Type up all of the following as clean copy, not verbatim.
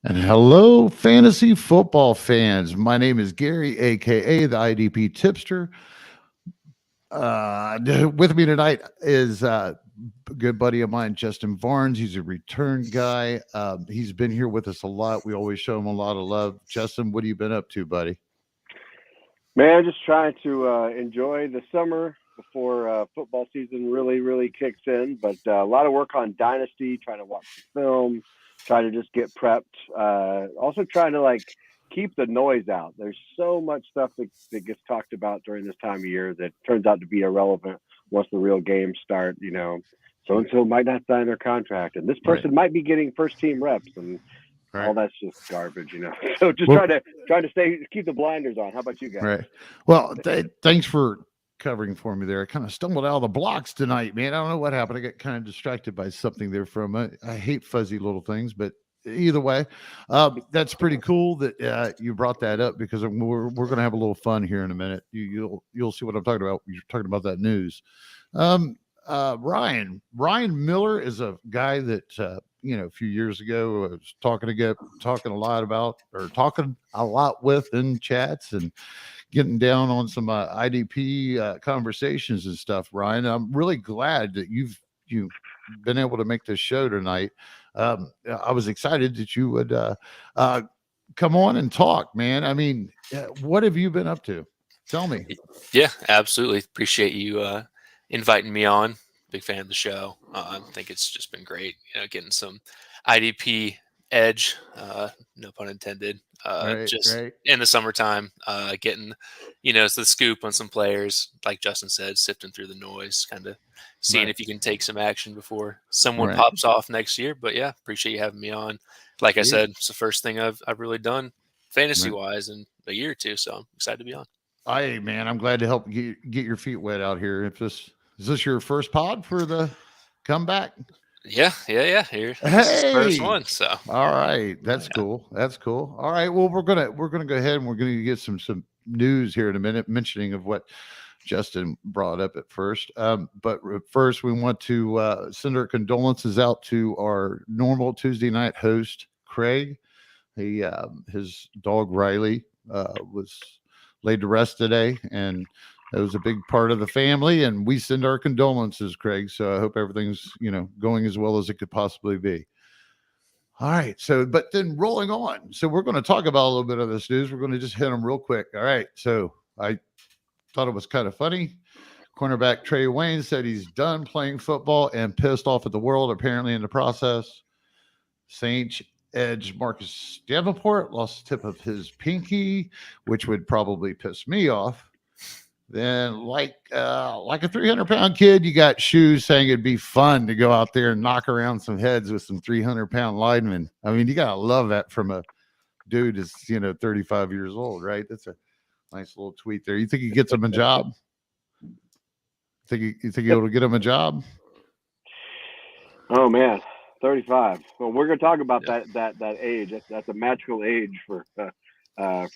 And hello, fantasy football fans. My name is Gary, aka the IDP tipster. With me tonight is a good buddy of mine, Justin Varnes. He's a return guy. He's been here with us a lot. We always show him a lot of love. Justin, what have you been up to, buddy? Man, just trying to enjoy the summer before football season really kicks in. But a lot of work on Dynasty, trying to watch the film, trying to just get prepped. Also trying to keep the noise out. There's so much stuff that gets talked about during this time of year that turns out to be irrelevant once the real games start. So and so might not sign their contract, and this person might be getting first team reps, and all that's just garbage. So just trying to keep the blinders on. How about you guys? Right. Well, thanks for covering for me there. I kind of stumbled out of the blocks tonight, man. I don't know what happened. I got kind of distracted by something there for a moment. I hate fuzzy little things, but either way, that's pretty cool that you brought that up, because we're going to have a little fun here in a minute. You'll see what I'm talking about. You're talking about that news. Ryan Miller is a guy that a few years ago I was talking a lot with in chats and getting down on some IDP conversations and stuff. Ryan, I'm really glad that you've been able to make this show tonight. I was excited that you would come on and talk, man. I mean, what have you been up to? Tell me. Yeah, absolutely. Appreciate you inviting me on. Big fan of the show. I think it's just been great, getting some IDP edge, no pun intended, in the summertime, getting, the scoop on some players, like Justin said, sifting through the noise, kind of seeing if you can take some action before someone pops off next year. But yeah, appreciate you having me on. Like I said, it's the first thing I've really done fantasy wise in a year or two. So I'm excited to be on. Hey, man, I'm glad to help get your feet wet out here. Is this your first pod for the comeback? Yeah. Here, this is the first one. So, all right, that's cool. All right, well, we're gonna go ahead and we're gonna get some news here in a minute, mentioning of what Justin brought up at first. But first, we want to send our condolences out to our normal Tuesday night host, Craig. His dog Riley was laid to rest today, and it was a big part of the family, and we send our condolences, Craig. So I hope everything's, going as well as it could possibly be. All right. So, but then rolling on. So we're going to talk about a little bit of this news. We're going to just hit them real quick. All right. So I thought it was kind of funny. Cornerback Trey Wayne said he's done playing football and pissed off at the world, apparently, in the process. Saints edge Marcus Davenport lost the tip of his pinky, which would probably piss me off. Then, like a 300-pound kid, you got shoes saying it'd be fun to go out there and knock around some heads with some 300-pound linemen. I mean, you gotta love that from a dude that's 35 years old, right? That's a nice little tweet there. You think he gets him a job? You think he'll get him a job? Oh man, 35. Well, we're gonna talk about that age. That's a magical age for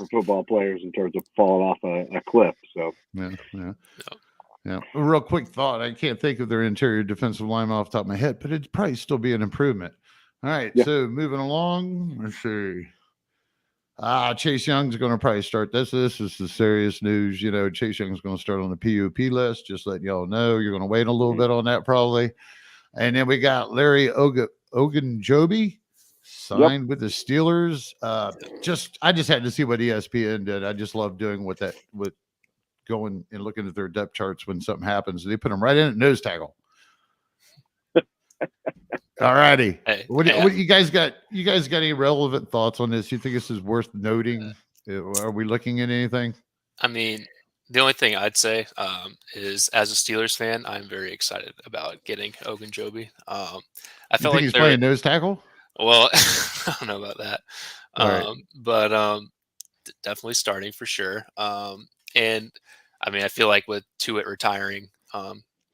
football players in terms of falling off a cliff. So yeah. A real quick thought. I can't think of their interior defensive lineman off the top of my head, but it'd probably still be an improvement. All right. Yeah. So moving along, let's see. Chase Young's going to probably start this. This is the serious news. Chase Young's going to start on the PUP list. Just letting y'all know. You're going to wait a little bit on that probably. And then we got Larry Ogunjobi signed with the Steelers. I just had to see what ESPN did. I just love doing with going and looking at their depth charts when something happens. They put them right in at nose tackle. All righty. What you guys got? You guys got any relevant thoughts on this? You think this is worth noting? Are we looking at anything? I mean, the only thing I'd say is, as a Steelers fan, I'm very excited about getting Ogunjobi. I felt like he's playing nose tackle. Well, I don't know about that, but definitely starting for sure. And I mean, I feel like with Tuitt retiring,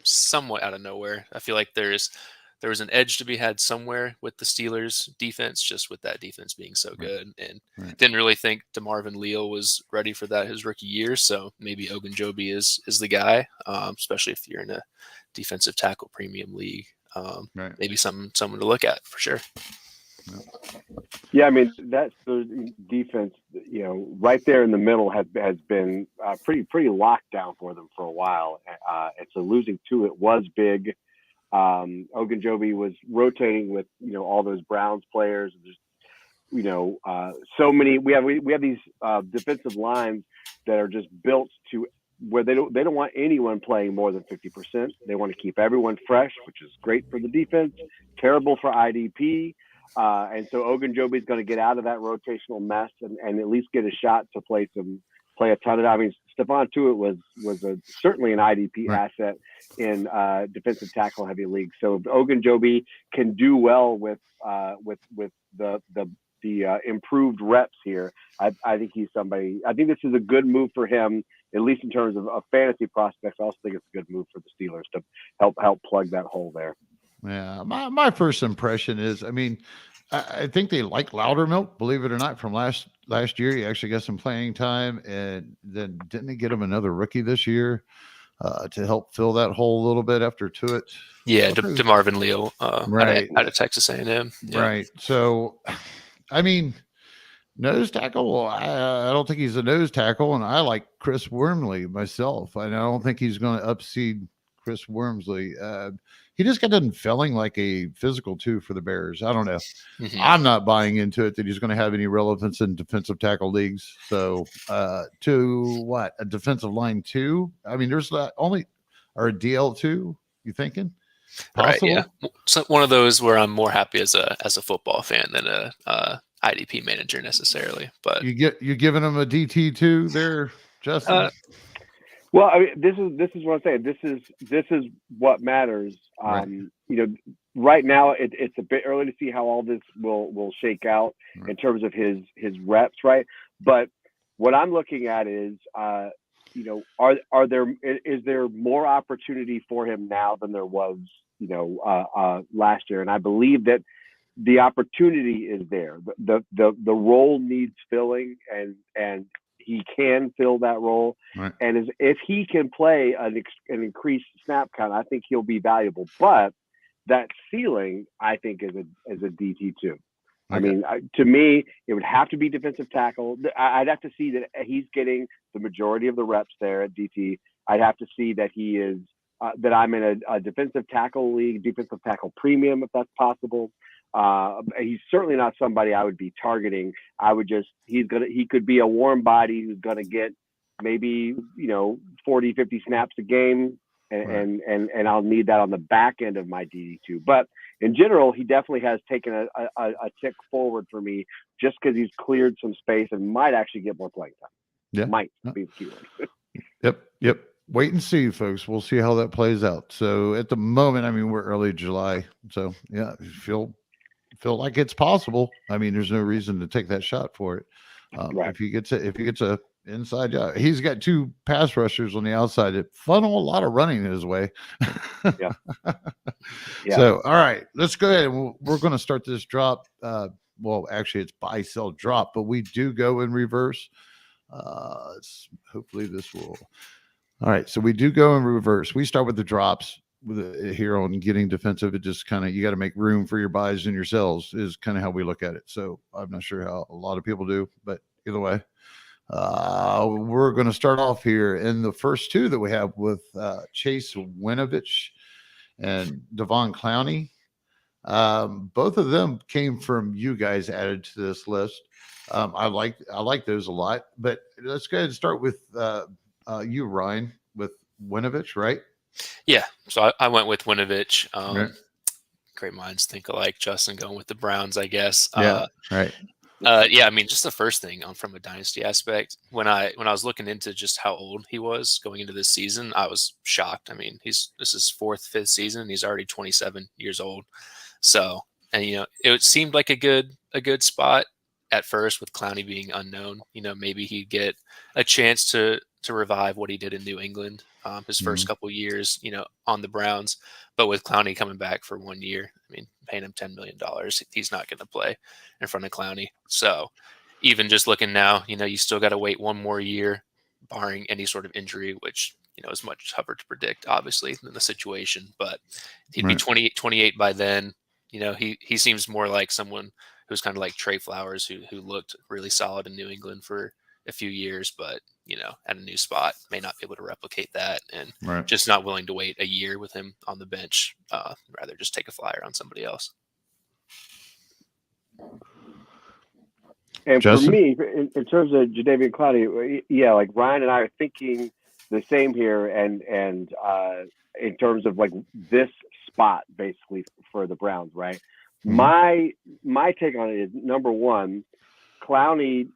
somewhat out of nowhere, I feel like there was an edge to be had somewhere with the Steelers defense, just with that defense being so good. And didn't really think DeMarvin Leal was ready for that his rookie year. So maybe Ogunjobi is the guy, especially if you're in a defensive tackle premium league. Maybe someone to look at for sure. Yeah, I mean that's the defense. Right there in the middle has been pretty locked down for them for a while. And so losing two, it was big. Ogunjobi was rotating with all those Browns players. There's so many. We have these defensive lines that are just built to where they don't want anyone playing more than 50%. They want to keep everyone fresh, which is great for the defense, terrible for IDP. And so Ogunjobi is going to get out of that rotational mess and at least get a shot to play a ton of it. I mean, Stephon Tuitt was certainly an IDP asset in defensive tackle heavy league. So if Ogunjobi can do well with the improved reps here, I think he's somebody. I think this is a good move for him, at least in terms of fantasy prospects. I also think it's a good move for the Steelers to help plug that hole there. Yeah, my first impression is, I mean, I think they like Loudermilk, believe it or not, from last year. He actually got some playing time, and then didn't they get him another rookie this year to help fill that hole a little bit after Tuitt? Yeah, DeMarvin Leal, right, out of Texas A&M. Yeah. Right. So, I mean, nose tackle, I don't think he's a nose tackle, and I like Chris Wormley myself. I don't think he's going to upseed Chris Wormley. He just got done feeling like a physical two for the Bears. I don't know. Mm-hmm. I'm not buying into it that he's going to have any relevance in defensive tackle leagues. So to what? A defensive line two? I mean, there's only or a DL two, you thinking? Possible? Right, yeah. So one of those where I'm more happy as a football fan than a IDP manager necessarily. But you're giving him a DT2 there, Justin? Well, I mean, this is what I'm saying. This is what matters. Right now it's a bit early to see how all this will shake out in terms of his reps, right? But what I'm looking at is, is there more opportunity for him now than there was, last year? And I believe that the opportunity is there. The role needs filling, and he can fill that role. Right. And if he can play an increased snap count, I think he'll be valuable. But that ceiling, I think, is a DT2. Okay. I mean, to me, it would have to be defensive tackle. I'd have to see that he's getting the majority of the reps there at DT. I'd have to see that he is that I'm in a defensive tackle league, defensive tackle premium, if that's possible. He's certainly not somebody I would be targeting. He could be a warm body who's going to get maybe 40, 50 snaps a game, and I'll need that on the back end of my DD2. But in general, he definitely has taken a tick forward for me just because he's cleared some space and might actually get more playing time. Yeah, might be the keyword. Yep. Wait and see, folks. We'll see how that plays out. So at the moment, I mean, we're early July, so yeah, feel like it's possible. I mean, there's no reason to take that shot for it. Right. If he gets a inside job, he's got two pass rushers on the outside that funnel a lot of running his way. Yeah. So, all right, let's go ahead and we're going to start this drop. Well, actually, it's buy, sell, drop, but we do go in reverse. Hopefully this will. All right, so we do go in reverse. We start with the drops here on getting defensive. It just kind of, you got to make room for your buys and your sells is kind of how we look at it. So I'm not sure how a lot of people do, but either way, we're going to start off here in the first two that we have with Chase Winovich and Jadeveon Clowney. Both of them came from you guys added to this list. I like those a lot, but let's go ahead and start with you, Ryan, with Winovich, right? Yeah, so I went with Winovich. Great minds think alike. Justin going with the Browns, I guess. Right. Yeah, I mean, just the first thing from a dynasty aspect, when I was looking into just how old he was going into this season, I was shocked. I mean, this is 4th, 5th season, and he's already 27 years old. So, and it seemed like a good spot at first with Clowney being unknown. Maybe he'd get a chance to revive what he did in New England his first couple years, on the Browns. But with Clowney coming back for 1 year, I mean, paying him $10 million, he's not going to play in front of Clowney. So even just looking now, you still got to wait 1 more year, barring any sort of injury, which, is much tougher to predict, obviously, than the situation. But he'd be 28 by then. He seems more like someone who's kind of like Trey Flowers, who looked really solid in New England for a few years, but at a new spot may not be able to replicate that, and Right. just not willing to wait a year with him on the bench. Rather just take a flyer on somebody else. And Justin? for me, in terms of Jadeveon Clowney, yeah, like Ryan and I are thinking the same here, and in terms of like this spot basically for the Browns, right? Mhm. My take on it is, number one, Clowney,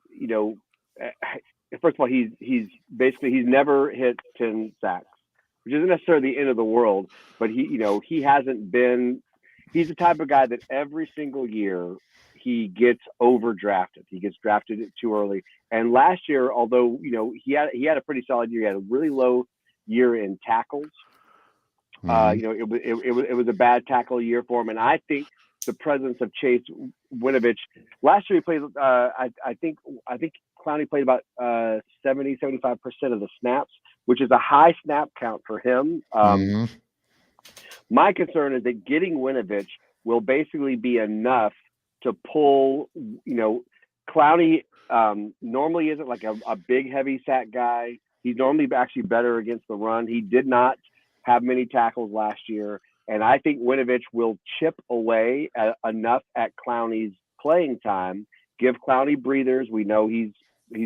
first of all, he's never hit 10 sacks, which isn't necessarily the end of the world, but he hasn't been. He's the type of guy that every single year he gets overdrafted. He gets drafted too early. And last year, although he had a pretty solid year, he had a really low year in tackles. Mhm. It was a bad tackle year for him, and I think the presence of Chase Winovich last year, he played. I think Clowney played about 75% of the snaps, which is a high snap count for him. Mhm. My concern is that getting Winovich will basically be enough to pull. Clowney normally isn't like a big heavy sack guy. He's normally actually better against the run. He did not have many tackles last year, and I think Winovich will chip away enough at Clowney's playing time, give Clowney breathers. We know he's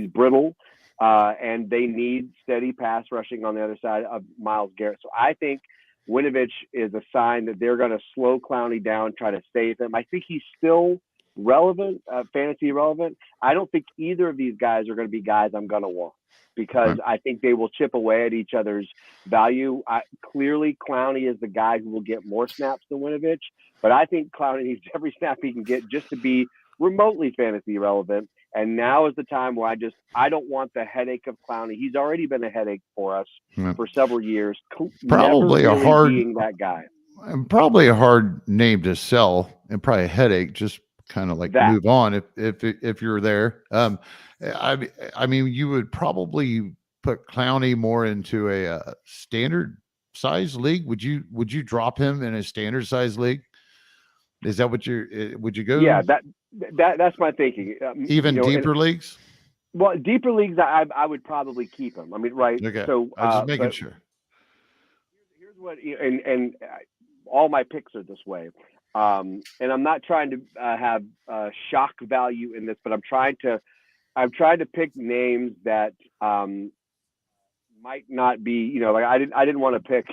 brittle, and they need steady pass rushing on the other side of Myles Garrett. So I think Winovich is a sign that they're going to slow Clowney down, try to save him. I think he's still relevant, fantasy relevant. I don't think either of these guys are going to be guys I'm going to want, because I think they will chip away at each other's value. Clearly, Clowney is the guy who will get more snaps than Winovich, but I think Clowney needs every snap he can get just to be remotely fantasy relevant. And now is the time where I don't want the headache of Clowney. He's already been a headache for us for several years, never Probably really being that guy. probably a hard name to sell, and probably a headache. Just kind of like That move on if you're there. I mean, you would probably put Clowney more into a standard size league. Would you drop him in a standard size league? Is that what would you go that's my thinking. even And deeper leagues? well, deeper leagues, I would probably keep him. I mean, right? Okay, So, I was just making but sure. here's what, and all my picks are this way. And I'm not trying to have shock value in this, but I'm trying to pick names that might not be, like I didn't want to pick,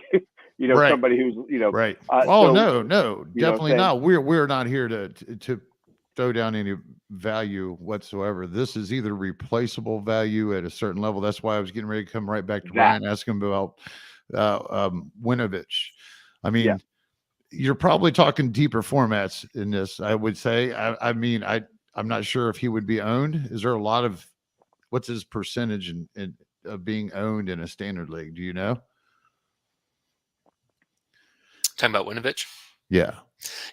Right. somebody who's, Right. so, No, definitely saying not. We're not here to throw down any value whatsoever. This is either replaceable value at a certain level. That's why I was getting ready to come right back to that, Ryan, ask him about Winovich. I yeah. mean, you're probably talking deeper formats in this, I would say. I'm not sure if he would be owned. Is there a lot of what's his percentage of being owned in a standard league? Do you know? Talking about Winovich? Yeah.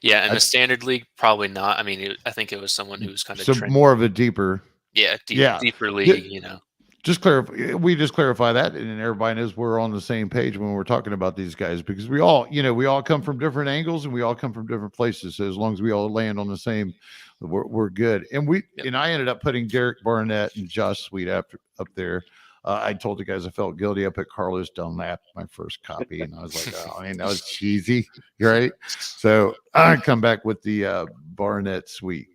Yeah, in I, the standard league, probably not. I mean, I think it was someone who was kind of so trending. more of a deeper. Yeah, Yeah. deeper league, Just clarify. We just clarify that, and everybody knows we're on the same page when we're talking about these guys, because we all come from different angles and we all come from different places. So as long as we all land on the same, we're good. And I ended up putting Derek Barnett and Josh Sweet up there. I told the guys I felt guilty. I put Carlos Dunlap my first copy, and I was like, oh, man, that was cheesy, right? So I come back with the Barnett Sweet.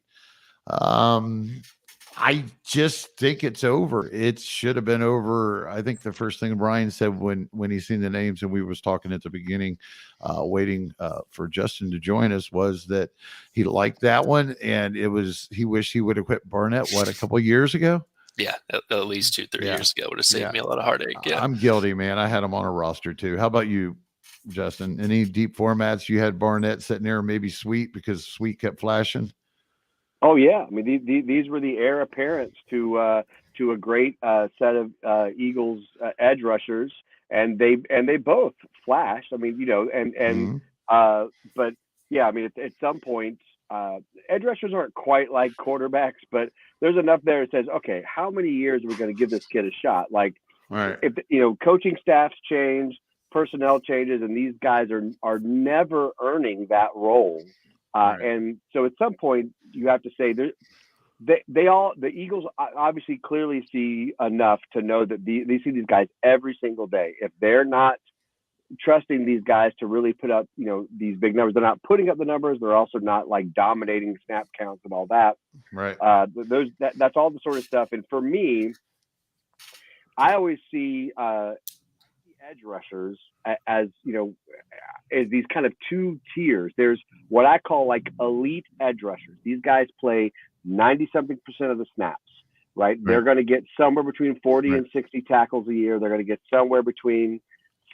I just think it's over. It should have been over. I think the first thing Brian said when he seen the names and we was talking at the beginning, waiting for Justin to join us, was that he liked that one, and he wished he would have quit Barnett a couple of years ago. Yeah, at least 2-3 years ago would have saved me a lot of heartache. Yeah, I'm guilty, man. I had him on a roster too. How about you, Justin? Any deep formats you had Barnett sitting there, maybe Sweet because Sweet kept flashing? Oh yeah, I mean these were the heir apparents to a great set of Eagles edge rushers, and they both flashed. I mean, but yeah, I mean at some point edge rushers aren't quite like quarterbacks, but there's enough there that says, okay, how many years are we going to give this kid a shot? Like, right. If coaching staffs change, personnel changes, and these guys are never earning that role. Right. And so at some point, you have to say the Eagles obviously clearly see enough to know that they see these guys every single day. If they're not trusting these guys to really put up, these big numbers, they're not putting up the numbers. They're also not like dominating snap counts and all that. Right. That's all the sort of stuff. And for me, I always see edge rushers as these kind of two tiers. There's what I call like elite edge rushers. These guys play 90-something% of the snaps, right? They're going to get somewhere between 40 and 60 tackles a year. They're going to get somewhere between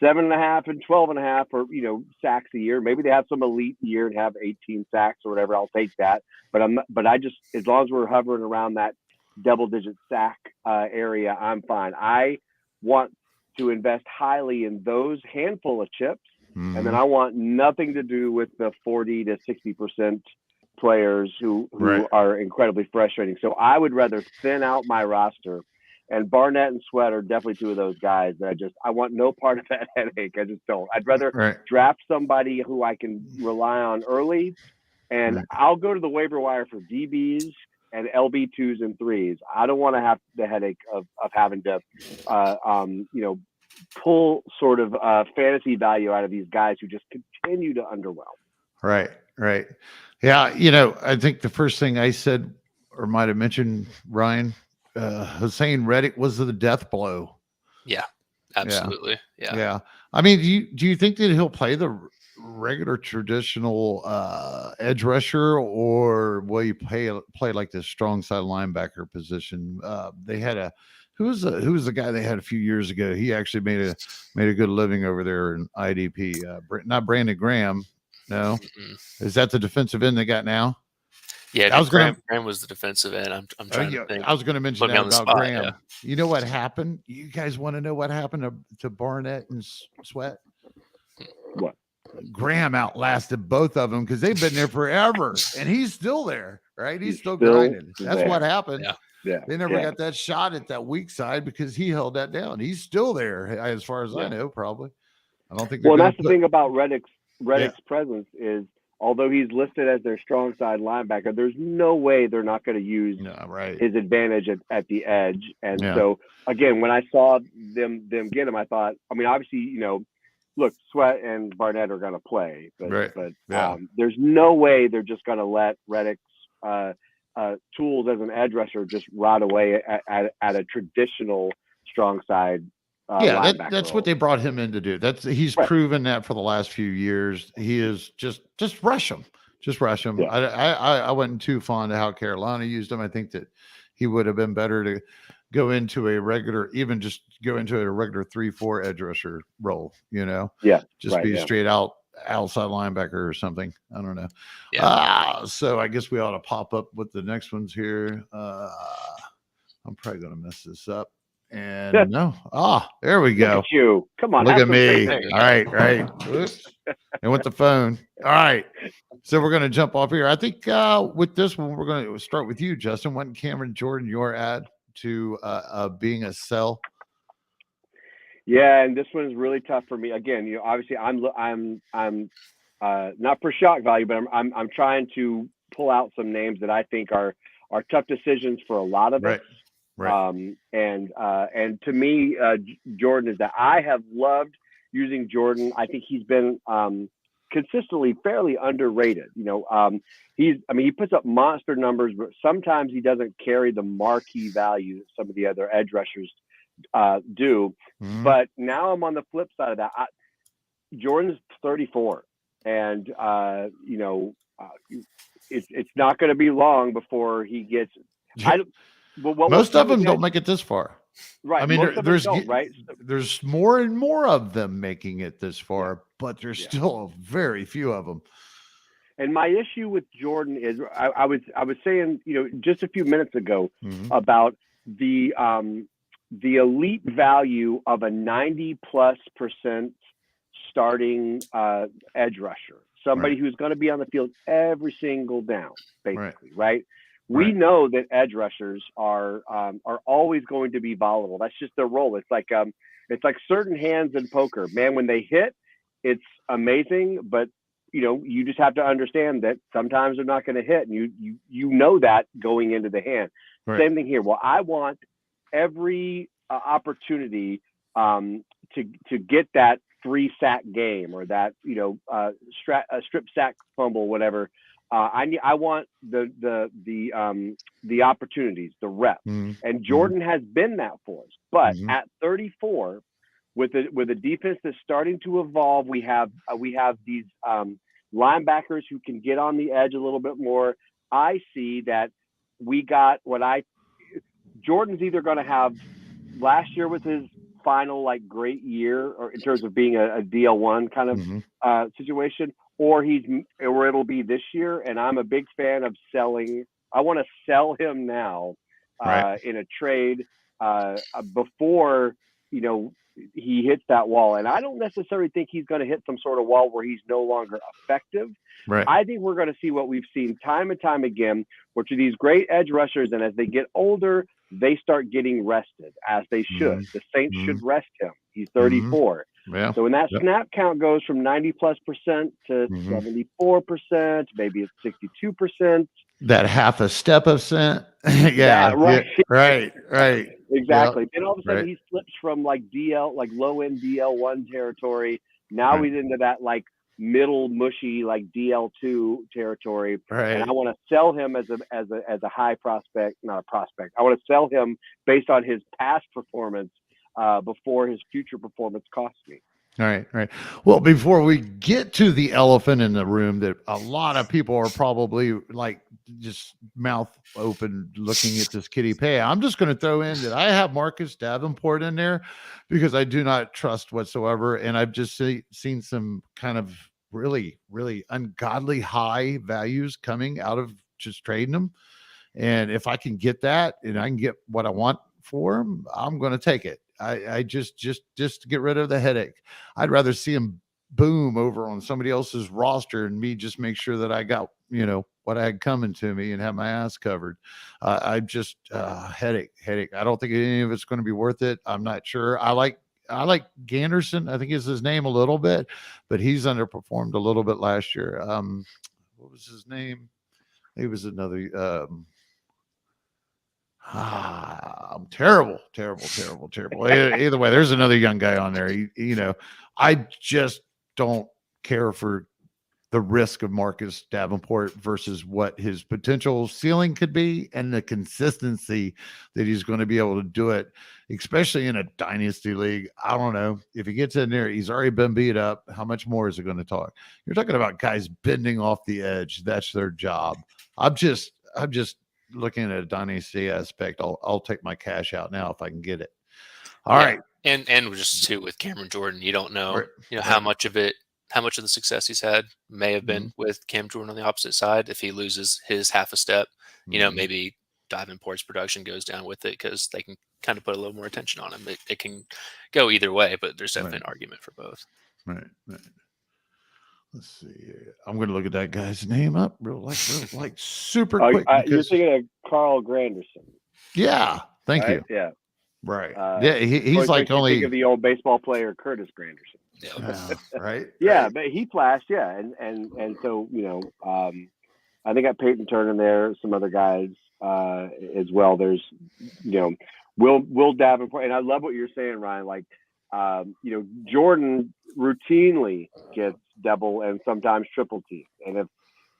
7.5 and 12.5 or sacks a year. Maybe they have some elite year and have 18 sacks or whatever. I'll take that. But I just, as long as we're hovering around that double-digit sack area, I'm fine. I want to invest highly in those handful of chips, and then I want nothing to do with the 40 to 60% players who are incredibly frustrating. So I would rather thin out my roster, and Barnett and Sweat are definitely two of those guys that I want no part of that headache. I just don't. I'd rather draft somebody who I can rely on early, and I'll go to the waiver wire for DBs and LB2s and 3s. I don't want to have the headache of having to, pull sort of fantasy value out of these guys who just continue to underwhelm. Right. Yeah. I think the first thing I said, or might have mentioned, Ryan, Hussein Reddick was the death blow. Yeah, absolutely. Yeah. I mean, do you think that he'll play the regular traditional edge rusher, or will you play like the strong side linebacker position? They had who was the guy they had a few years ago? He actually made a good living over there in IDP. Not Brandon Graham. No, is that the defensive end they got now? Yeah, Graham was the defensive end. I'm trying to think. I was going to mention that about spot, Graham. Yeah. You know what happened? You guys want to know what happened to Barnett and Sweat? What? Graham outlasted both of them because they've been there forever, and he's still there, right? He's still grinding. That's what happened. Yeah. They never got that shot at that weak side because he held that down. He's still there, as far as I know, probably. I don't think. Well, that's the thing about Reddick's presence is, although he's listed as their strong side linebacker, there's no way they're not going to use his advantage at the edge. And so, again, when I saw them get him, I thought, I mean, obviously, look, Sweat and Barnett are going to play, but there's no way they're just going to let Reddick's tools as an edge rusher just rot away at a traditional strong side. That's what they brought him in to do. He's proven that for the last few years. He is just rush him. Yeah. I wasn't too fond of how Carolina used him. I think that he would have been better to go into a regular 3-4 edge rusher role, be straight out outside linebacker or something. I don't know. So I guess we ought to pop up with the next ones here. I'm probably going to mess this up. And there we go. Look at you. Come on. Look at me. All right. Oops. And with the phone. All right. So we're going to jump off here. I think with this one, we're going to start with you, Justin. When Cameron Jordan, your ad to being a sell? Yeah, and this one is really tough for me. Again, obviously I'm not for shock value, but I'm trying to pull out some names that I think are tough decisions for a lot of us. Right. And to me, Jordan is that I have loved using Jordan. I think he's been consistently fairly underrated. He puts up monster numbers, but sometimes he doesn't carry the marquee value that some of the other edge rushers do. But now I'm on the flip side of that. Jordan's 34, and it's not going to be long before he gets. Most of them don't make it this far. Right. I mean, right? There's more and more of them making it this far, but there's still very few of them. And my issue with Jordan is I was saying, just a few minutes ago about the elite value of a 90+% starting edge rusher, somebody who's going to be on the field every single down, basically, right? We know that edge rushers are always going to be volatile. That's just their role. It's like certain hands in poker. Man, when they hit, it's amazing. But you just have to understand that sometimes they're not going to hit, and you know that going into the hand. Right. Same thing here. Well, I want every opportunity to get that 3-sack game or that strip sack fumble, whatever. I want the opportunities, the reps, and Jordan has been that for us. But at 34, with a defense that's starting to evolve, we have these linebackers who can get on the edge a little bit more. I see that we got Jordan's either going to have last year was his final great year, or in terms of being a DL1 kind of situation, or it'll be this year. And I'm a big fan of selling. I want to sell him now in a trade before he hits that wall. And I don't necessarily think he's going to hit some sort of wall where he's no longer effective. Right. I think we're going to see what we've seen time and time again, which are these great edge rushers, and as they get older, they start getting rested, as they should. The Saints should rest him. He's 34. Yeah. So when that snap count goes from 90+% to 74%, maybe it's 62%. That half a step of cent. Yeah. Right. Right. Exactly. Then all of a sudden he slips from DL, low end DL1 territory. Now he's into that middle mushy DL2 territory. Right. And I want to sell him as a high prospect, not a prospect. I want to sell him based on his past performance before his future performance costs me. All right. Well, before we get to the elephant in the room that a lot of people are probably just mouth open looking at this Kwity Paye, I'm just going to throw in that I have Marcus Davenport in there because I do not trust whatsoever. And I've just seen some kind of really, really ungodly high values coming out of just trading them. And if I can get that and I can get what I want for him, I'm going to take it. I just to get rid of the headache. I'd rather see him boom over on somebody else's roster and me just make sure that I got, what I had coming to me and have my ass covered. I just headache. I don't think any of it's going to be worth it. I'm not sure. I like Ganderson. I think is his name a little bit, but he's underperformed a little bit last year. What was his name? He was another, I'm terrible. Either way, there's another young guy on there. I just don't care for the risk of Marcus Davenport versus what his potential ceiling could be and the consistency that he's going to be able to do it, especially in a dynasty league. I don't know if he gets in there, he's already been beat up. How much more is it going to talk? You're talking about guys bending off the edge. That's their job. I'm just looking at a dynasty aspect. I'll take my cash out now if I can get it. All right. And just too with Cameron Jordan, you don't know, how much of the success he's had may have been with Cam Jordan on the opposite side. If he loses his half a step, maybe Davenport's production goes down with it because they can kind of put a little more attention on him. It can go either way, but there's definitely an argument for both. Right. Let's see here. I'm going to look at that guy's name up real super quick. You're thinking of Carl Granderson. Yeah. Thank you. Yeah. Right. He's only think of the old baseball player Curtis Granderson. Yeah. Right. Yeah, but he flashed. Yeah, and so I think I Peyton Turner there, some other guys as well. There's Will Davenport, and I love what you're saying, Ryan. Jordan routinely gets double and sometimes triple teamed, and if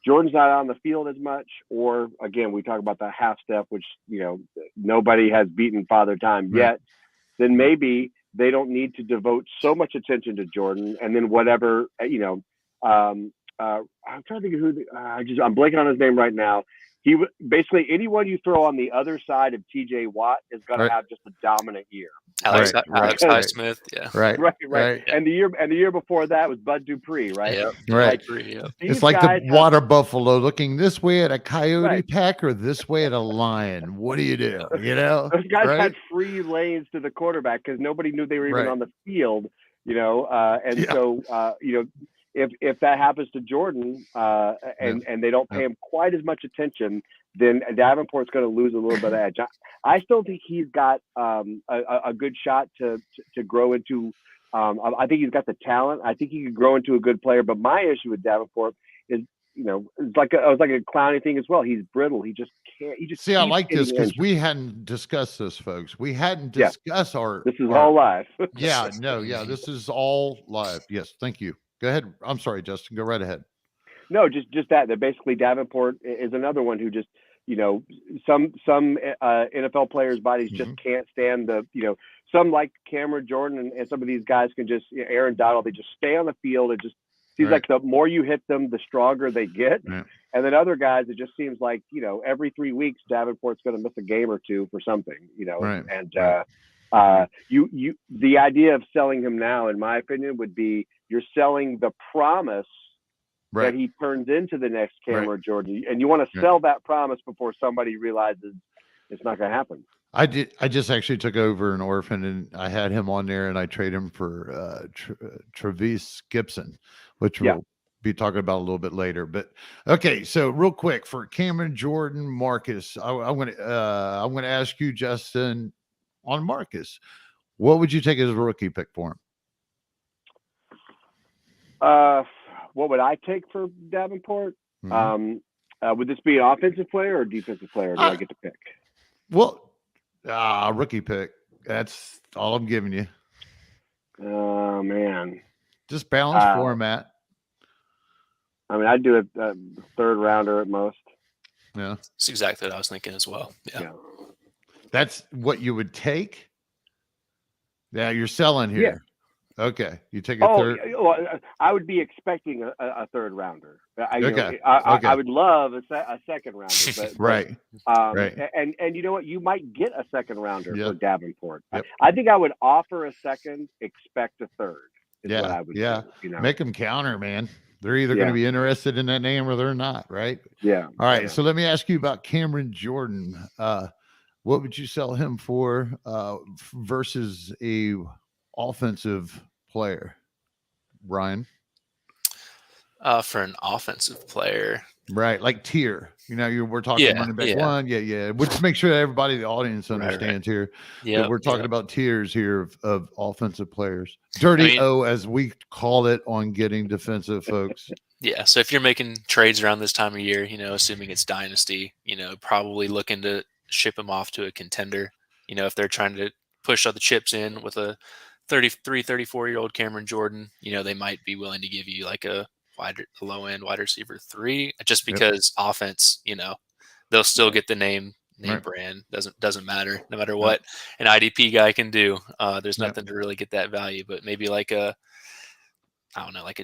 Jordan's not on the field as much, or again, we talk about that half step, which nobody has beaten Father Time yet, then maybe they don't need to devote so much attention to Jordan, and then whatever I'm trying to think of who I'm blanking on his name right now. He basically anyone you throw on the other side of TJ Watt is going to have just a dominant year. Alex Highsmith, right. And the year before that was Bud Dupree, right? Yep. Right. It's like the water buffalo looking this way at a coyote pack or this way at a lion. What do? Those guys had free lanes to the quarterback because nobody knew they were even on the field. If that happens to Jordan and they don't pay him quite as much attention, then Davenport's going to lose a little bit of edge. I still think he's got a good shot to grow into I think he's got the talent. I think he could grow into a good player. But my issue with Davenport is, it's like it was like a Clowney thing as well. He's brittle. He just can't. He just See, I keeps like this getting because injured. we hadn't discussed this, folks. We hadn't Yeah. discussed our. This is all live. Yeah, no, yeah, this is all live. Yes, thank you. Go ahead. I'm sorry, Justin. Go right ahead. No, just that basically Davenport is another one who just, some NFL players' bodies just can't stand some like Cameron Jordan and some of these guys can just, Aaron Donald, they just stay on the field. It just seems like the more you hit them, the stronger they get. Right. And then other guys, it just seems like, every 3 weeks, Davenport's going to miss a game or two for something, Right. and the idea of selling him now, in my opinion, would be you're selling the promise that he turns into the next Cameron Jordan, and you want to sell that promise before somebody realizes it's not going to happen. I just actually took over an orphan, and I had him on there, and I traded him for Trevis Gipson, which we'll be talking about a little bit later. But okay, so real quick for Cameron Jordan, Marcus, I'm going to ask you, Justin, on Marcus, what would you take as a rookie pick for him? What would I take for Davenport? Mm-hmm. Would this be an offensive player or defensive player? Do I get to pick? Well, rookie pick. That's all I'm giving you. Oh, man. Just balanced format. I mean, I'd do a third rounder at most. Yeah. That's exactly what I was thinking as well. Yeah. That's what you would take? Yeah, you're selling here. Yeah. Okay, you take a third. Well, I would be expecting a third rounder. Okay. I would love a second rounder, but right. And you know what? You might get a second rounder for Davenport. Yep. I think I would offer a second, expect a third. Is what I would do, Make them counter, man. They're either going to be interested in that name or they're not, right? Yeah. All right. So let me ask you about Cameron Jordan. What would you sell him for versus a offensive player, Ryan? For an offensive player, right? Like tier. We're talking running back one. Yeah. We'll just make sure that everybody in the audience understands here. Yeah, we're talking about tiers here of offensive players. Dirty O, as we call it on Getting Defensive, folks. Yeah. So if you're making trades around this time of year, assuming it's dynasty, probably looking to ship them off to a contender. If they're trying to push all the chips in with a 33, 34-year-old Cameron Jordan, they might be willing to give you like a low end wide receiver 3, just because offense, they'll still get the name brand. Doesn't matter, no matter what an IDP guy can do. There's nothing to really get that value, but maybe like a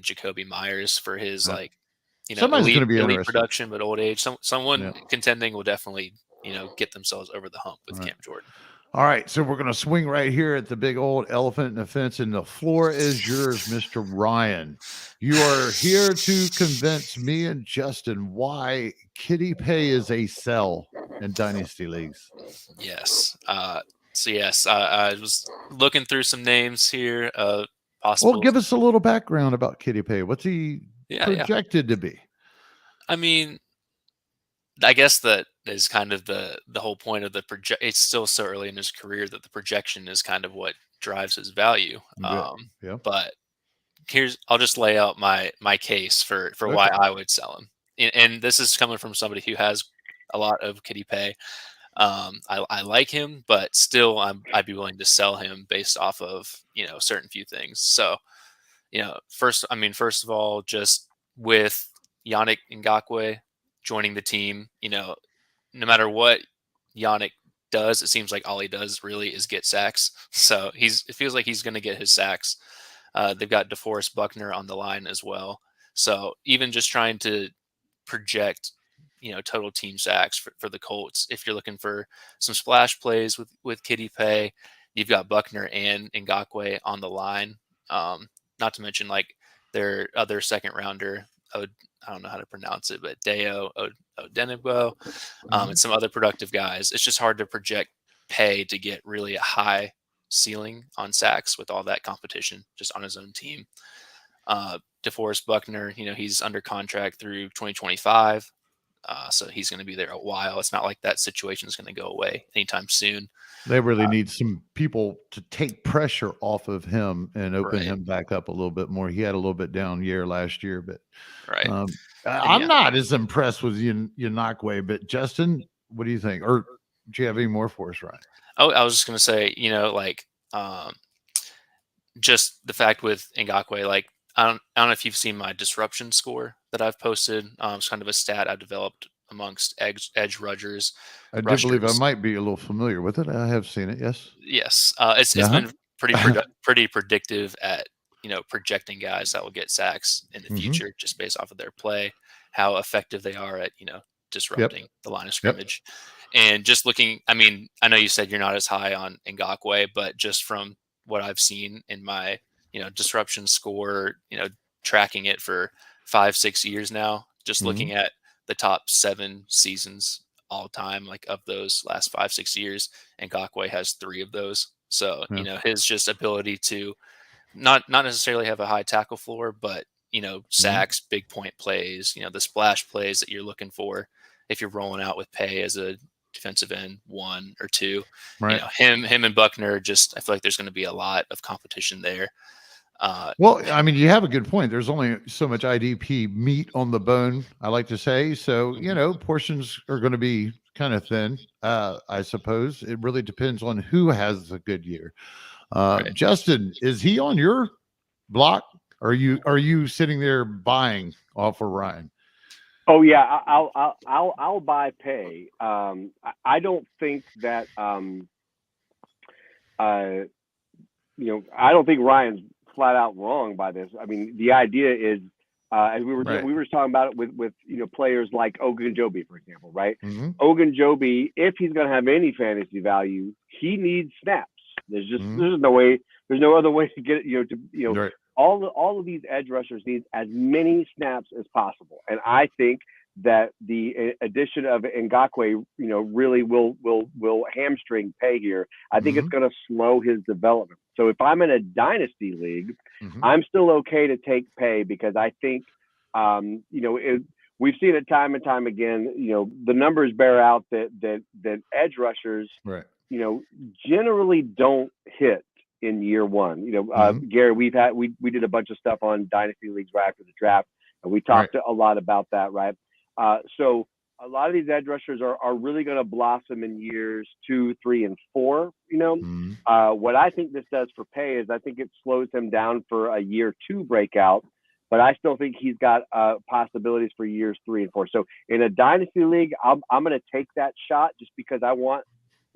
Jacoby Myers for his somebody's going to be elite production, but old age. Someone contending will definitely get themselves over the hump with Cam Jordan. All right, so we're going to swing right here at the big old elephant in the fence, and the floor is yours, Mr. Ryan. You are here to convince me and Justin why Kwity Paye is a sell in dynasty leagues. Yes. I was looking through some names here. Possible. Well, give us a little background about Kwity Paye. What's he projected to be? I mean, I guess that is kind of the whole point of the project. It's still so early in his career that the projection is kind of what drives his value. But I'll just lay out my case for why I would sell him. And this is coming from somebody who has a lot of Kwity Paye. I like him, but still I'd be willing to sell him based off of, certain few things. So, first of all, just with Yannick Ngakoue joining the team, no matter what Yannick does, it seems like all he does really is get sacks. So it feels like he's going to get his sacks. They've got DeForest Buckner on the line as well. So even just trying to project, total team sacks for the Colts, if you're looking for some splash plays with Kwity Paye, you've got Buckner and Ngakoue on the line. Not to mention like their other second rounder, I don't know how to pronounce it, but Deo Odenigbo, and some other productive guys. It's just hard to project Paye to get really a high ceiling on sacks with all that competition just on his own team. DeForest Buckner, he's under contract through 2025. So he's going to be there a while. It's not like that situation is going to go away anytime soon. They really need some people to take pressure off of him and open Right. him back up a little bit more. He had a little bit down year last year, but Right. I'm not as impressed with Ngakoue. But Justin, what do you think? Or do you have any more for us, Ryan? Oh, I was just going to say, just the fact with Ngakoue, like, I don't know if you've seen my disruption score that I've posted. It's kind of a stat I developed amongst edge rushers. I do believe I might be a little familiar with it. I have seen it. Yes. Yes. It's been pretty predictive at, projecting guys that will get sacks in the future just based off of their play, how effective they are at, disrupting the line of scrimmage. And just looking, I mean, I know you said you're not as high on Ngakoue, but just from what I've seen in my, disruption score, tracking it for 5-6 years now, just looking at the top 7 seasons all time, like of those last 5-6 years, Ngakoue has 3 of those. So, his just ability to not necessarily have a high tackle floor, but, sacks, big point plays, the splash plays that you're looking for if you're rolling out with Paye as a defensive end 1 or 2, right. Him and Buckner, just, I feel like there's going to be a lot of competition there. Well, I mean, you have a good point. There's only so much IDP meat on the bone, I like to say. So, portions are going to be kind of thin, I suppose. It really depends on who has a good year. Right. Justin, is he on your block? Are you sitting there buying off of Ryan? Oh yeah, I'll buy Paye. I don't think that I don't think Ryan's flat out wrong by this. I mean, the idea is, as we were talking about it with players like Ogunjobi, for example, right? Ogunjobi, if he's going to have any fantasy value, he needs snaps. There's no other way to get it. Right. All of these edge rushers need as many snaps as possible, and I think that the addition of Ngakoue, really will hamstring Paye here. I think it's going to slow his development. So if I'm in a dynasty league, I'm still okay to take Paye because I think, we've seen it time and time again. The numbers bear out that edge rushers, generally don't hit in year one. Gary, we did a bunch of stuff on dynasty leagues right after the draft, and we talked a lot about that, right? So a lot of these edge rushers are really going to blossom in years 2, 3, and 4. What I think this does for Paye is I think it slows him down for a year 2 breakout, but I still think he's got possibilities for years 3 and 4. So in a dynasty league, I'm going to take that shot just because I want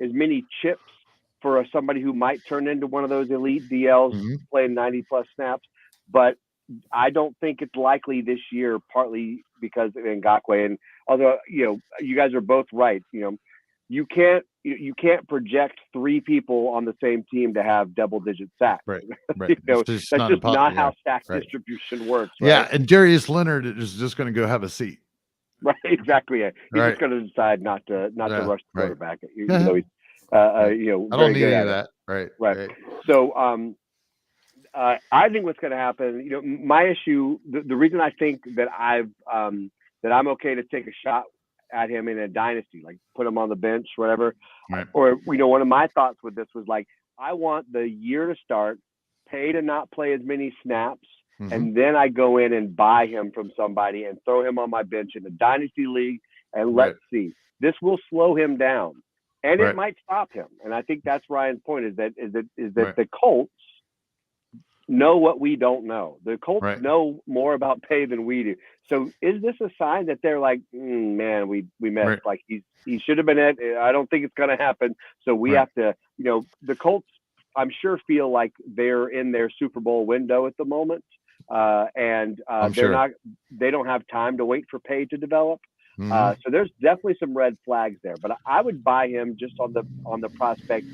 as many chips for somebody who might turn into one of those elite DLs playing 90 plus snaps. But I don't think it's likely this year, partly because of Ngakoue. And although, you guys are both right, you can't project 3 people on the same team to have double-digit sacks. Right. That's just not how sack distribution works. Right? Yeah, and Darius Leonard is just going to go have a seat. Right, exactly. Yeah. He's just going to decide not to rush the quarterback. I don't need any of that. Right. So I think what's going to happen, my issue, the reason I think that that I'm okay to take a shot at him in a dynasty, like put him on the bench, whatever. Right. Or, one of my thoughts with this was like, I want the year to start, Paye to not play as many snaps, and then I go in and buy him from somebody and throw him on my bench in a dynasty league, and let's see. This will slow him down, and it might stop him. And I think that's Ryan's point: is that the Colts know what we don't know. The Colts know more about Paye than we do. So is this a sign that they're like, man, we missed. Like he should have been at. I don't think it's going to happen. So we have to. The Colts, I'm sure, feel like they're in their Super Bowl window at the moment. And they don't have time to wait for Paye to develop. So there's definitely some red flags there, but I would buy him just on the prospect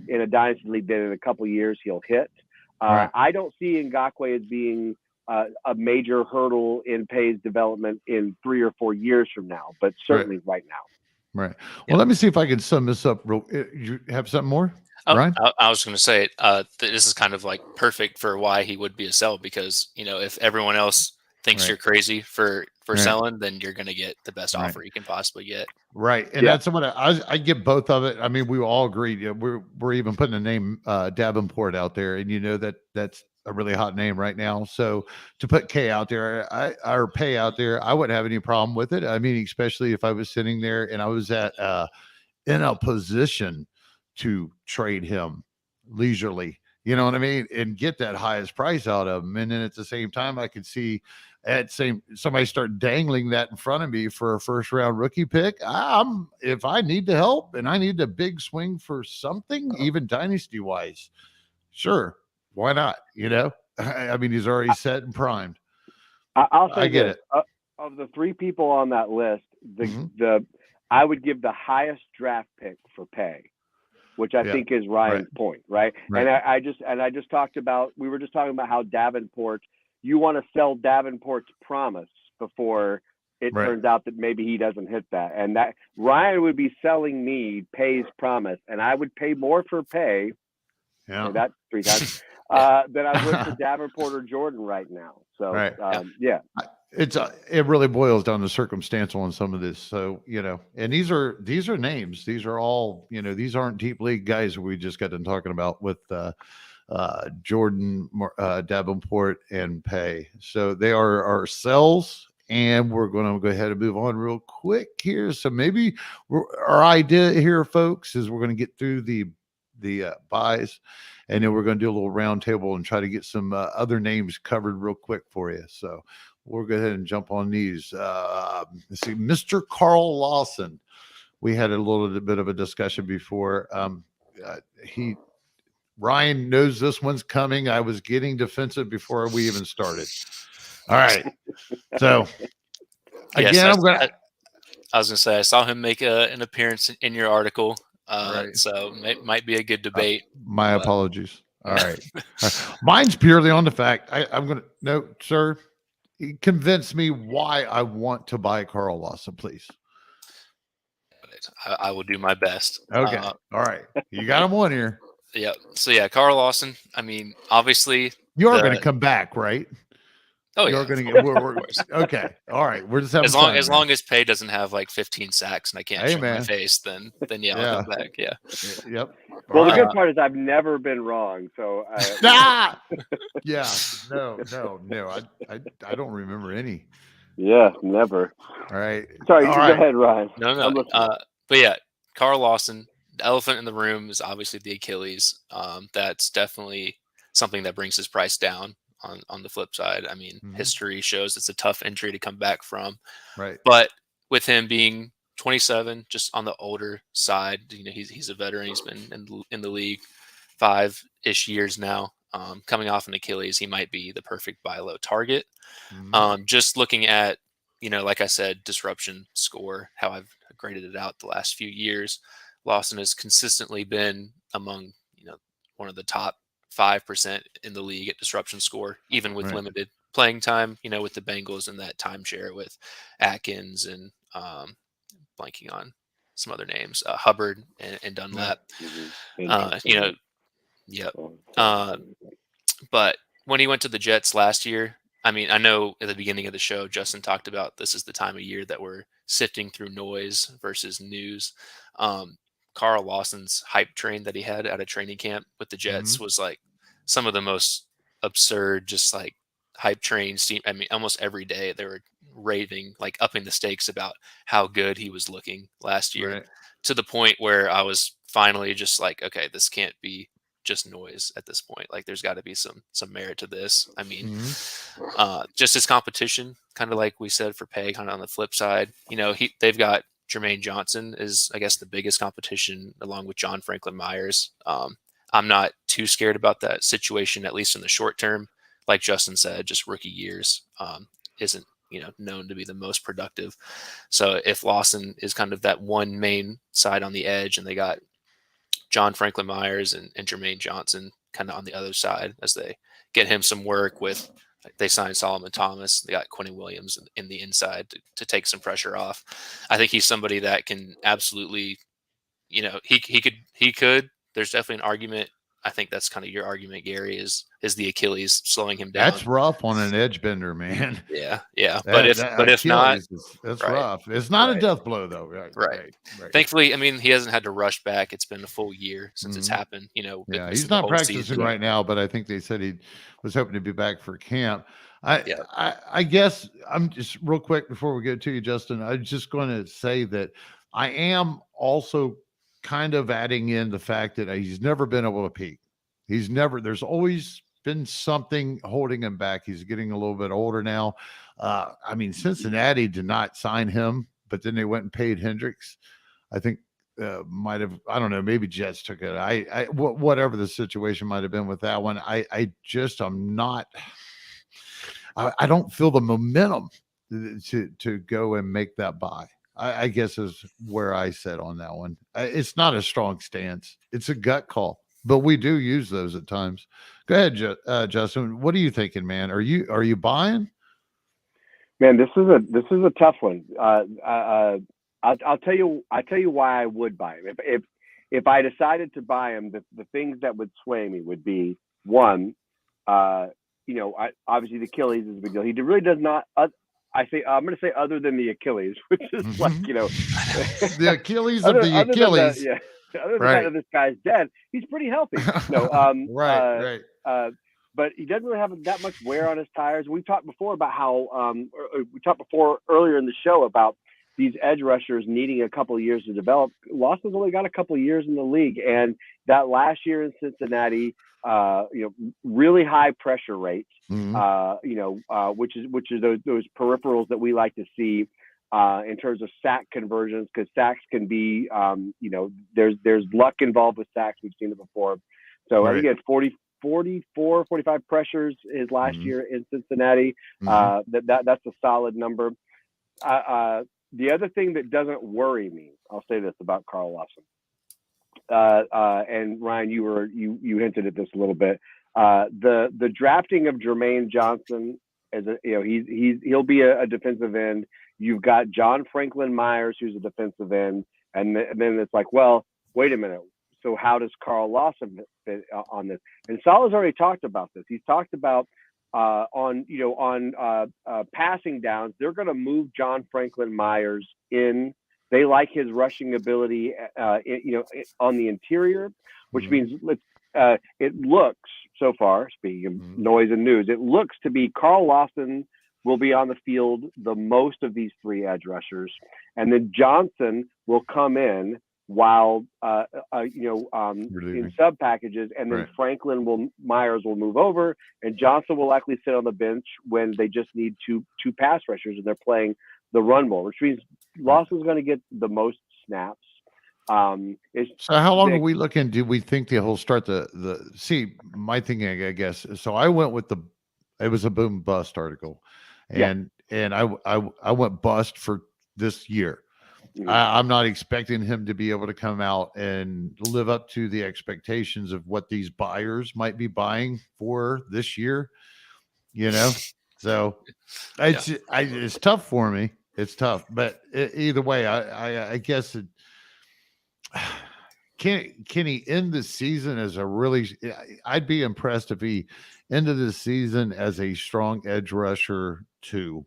in a dynasty league that in a couple of years he'll hit. I don't see Ngakoue as being a major hurdle in Paye's development in 3 or 4 years from now, but certainly right now. Right. Well, let me see if I can sum this up. You have something more? Ryan? I was going to say this is kind of like perfect for why he would be a sell, because if everyone else thinks Right. you're crazy for Right. selling, then you're going to get the best Right. offer you can possibly get. Right. And Yeah. that's what I get both of it. I mean, we all agree. Yeah, we're even putting the name Davenport out there, and that's a really hot name right now. So to put K out there, or Pay out there, I wouldn't have any problem with it. I mean, especially if I was sitting there and I was at in a position to trade him leisurely, you know what I mean, and get that highest price out of him. And then at the same time, I could see somebody start dangling that in front of me for a first round rookie pick. If I need the help and I need a big swing for something, even dynasty wise, sure, why not? I mean, he's already set and primed. I'll say I get this. it. Of the 3 people on that list, Mhm. I would give the highest draft pick for Pay, which I think is Ryan's point, right? Right. And I just talked about, we were just talking about how Davenport, you want to sell Davenport's promise before it Right. turns out that maybe he doesn't hit that. And that Ryan would be selling me Pay's promise, and I would pay more for Pay, Yeah. that 3 times, than I would for Davenport or Jordan right now. So, Right. yeah. It really boils down to circumstantial on some of this. So, and these are names. These are all, these aren't deep league guys we just got done talking about with Jordan, Davenport, and Pay. So they are our sells, and we're going to go ahead and move on real quick here. So maybe our idea here, folks, is we're going to get through the buys, and then we're going to do a little round table and try to get some other names covered real quick for you. So we'll go ahead and jump on these. Let's see, Mr. Carl Lawson. We had a little bit of a discussion before. Ryan knows this one's coming. I was getting defensive before we even started. All right. So again, Yes, I was going to say, I saw him make an appearance in your article. Right. So it might be a good debate. My apologies. All right. Mine's purely on the fact I'm going to, no, sir, convince me why I want to buy Carl Lawson, please. I will do my best. Okay. All right. You got him on here. Yeah. So yeah, Carl Lawson. I mean, obviously you are going to come back, right? Oh, You're yeah. going to get. Okay. All right. We're just having as long as Pay doesn't have like 15 sacks and I can't show my face, then yeah, I'll come back. Yeah. Yep. Well, the good part is I've never been wrong. So yeah. No. I don't remember any. Yeah, never. All right. Sorry, go ahead, Ryan. No. But yeah, Carl Lawson, the elephant in the room is obviously the Achilles. That's definitely something that brings his price down. On the flip side, I mean, history shows it's a tough injury to come back from. Right. But with him being 27, just on the older side, he's a veteran. He's been in the league 5-ish years now. Coming off an Achilles, he might be the perfect buy low target. Just looking at, like I said, disruption score, how I've graded it out the last few years, Lawson has consistently been among, one of the top 5% in the league at disruption score, even with limited playing time, with the Bengals and that timeshare with Atkins and blanking on some other names, Hubbard and Dunlap. But when he went to the Jets last year, I mean, I know at the beginning of the show, Justin talked about this is the time of year that we're sifting through noise versus news. Carl Lawson's hype train that he had at a training camp with the Jets was like some of the most absurd, just like hype trains. I mean, almost every day they were raving, like upping the stakes about how good he was looking last year, to the point where I was finally just like, okay, this can't be just noise at this point. Like there's got to be some merit to this. I mean, just his competition, kind of like we said for Pay, kind of on the flip side, they've got Jermaine Johnson is, I guess, the biggest competition along with John Franklin Myers. I'm not too scared about that situation, at least in the short term. Like Justin said, just rookie years isn't, known to be the most productive. So if Lawson is kind of that one main side on the edge and they got John Franklin Myers and Jermaine Johnson kind of on the other side as they get him some work with, they signed Solomon Thomas. They got Quentin Williams in the inside to take some pressure off. I think he's somebody that can absolutely, he could, there's definitely an argument I think that's kind of your argument, Gary, is the Achilles slowing him down. That's rough on an edge bender, man. Yeah. But That if not, Achilles that's right, rough. It's not a right. death blow though. Right. Thankfully, I mean, he hasn't had to rush back. It's been a full year since it's happened. Yeah, missing he's the not whole practicing season. right now, but I think they said he was hoping to be back for camp. Yeah. I guess I'm just real quick before we get to you, Justin. I'm just going to say that I am also kind of adding in the fact that he's never been able to peak. There's always been something holding him back. He's getting a little bit older now. I mean, Cincinnati did not sign him, but then they went and paid Hendricks. I think might have, I don't know, maybe Jets took it. Whatever the situation might have been with that one. I don't feel the momentum to go and make that buy. I guess is where I said on that one. It's not a strong stance. It's a gut call, but we do use those at times. Go ahead, Justin. What are you thinking, man? Are you buying? Man, this is a tough one. I'll tell you why I would buy him. If I decided to buy him, the things that would sway me would be one, obviously the Achilles is a big deal. He really does not. I'm going to say other than the Achilles, which is like the Achilles of the Achilles. Other than that, this guy's dead. He's pretty healthy. No, right. But he doesn't really have that much wear on his tires. We talked before about how earlier in the show about these edge rushers needing a couple of years to develop. Lawson's only got a couple of years in the league, and that last year in Cincinnati, really high pressure rates, which is those peripherals that we like to see in terms of sack conversions, because sacks can be, there's luck involved with sacks. We've seen it before. So I think he had 44, 45 pressures his last year in Cincinnati. That's a solid number. The other thing that doesn't worry me, I'll say this about Carl Lawson. And Ryan, you hinted at this a little bit. The drafting of Jermaine Johnson he'll be a defensive end. You've got John Franklin Myers, who's a defensive end, and then it's like, well, wait a minute. So how does Carl Lawson fit on this? And Saul has already talked about this. He's talked about on passing downs, they're going to move John Franklin Myers in. They like his rushing ability, on the interior, which means it looks, so far, speaking of noise and news, it looks to be Carl Lawson will be on the field the most of these three edge rushers, and then Johnson will come in while in sub packages, and then Myers will move over, and Johnson will likely sit on the bench when they just need two pass rushers and they're playing the run ball, which means Lawson's going to get the most snaps. So how long are we looking? Do we think he'll start my thinking, I guess. So I went with it was a boom bust article, and I went bust for this year. I'm not expecting him to be able to come out and live up to the expectations of what these buyers might be buying for this year, so it's tough for me. It's tough, but either way, I guess can he end the season as I'd be impressed if he ended the season as a strong edge rusher too.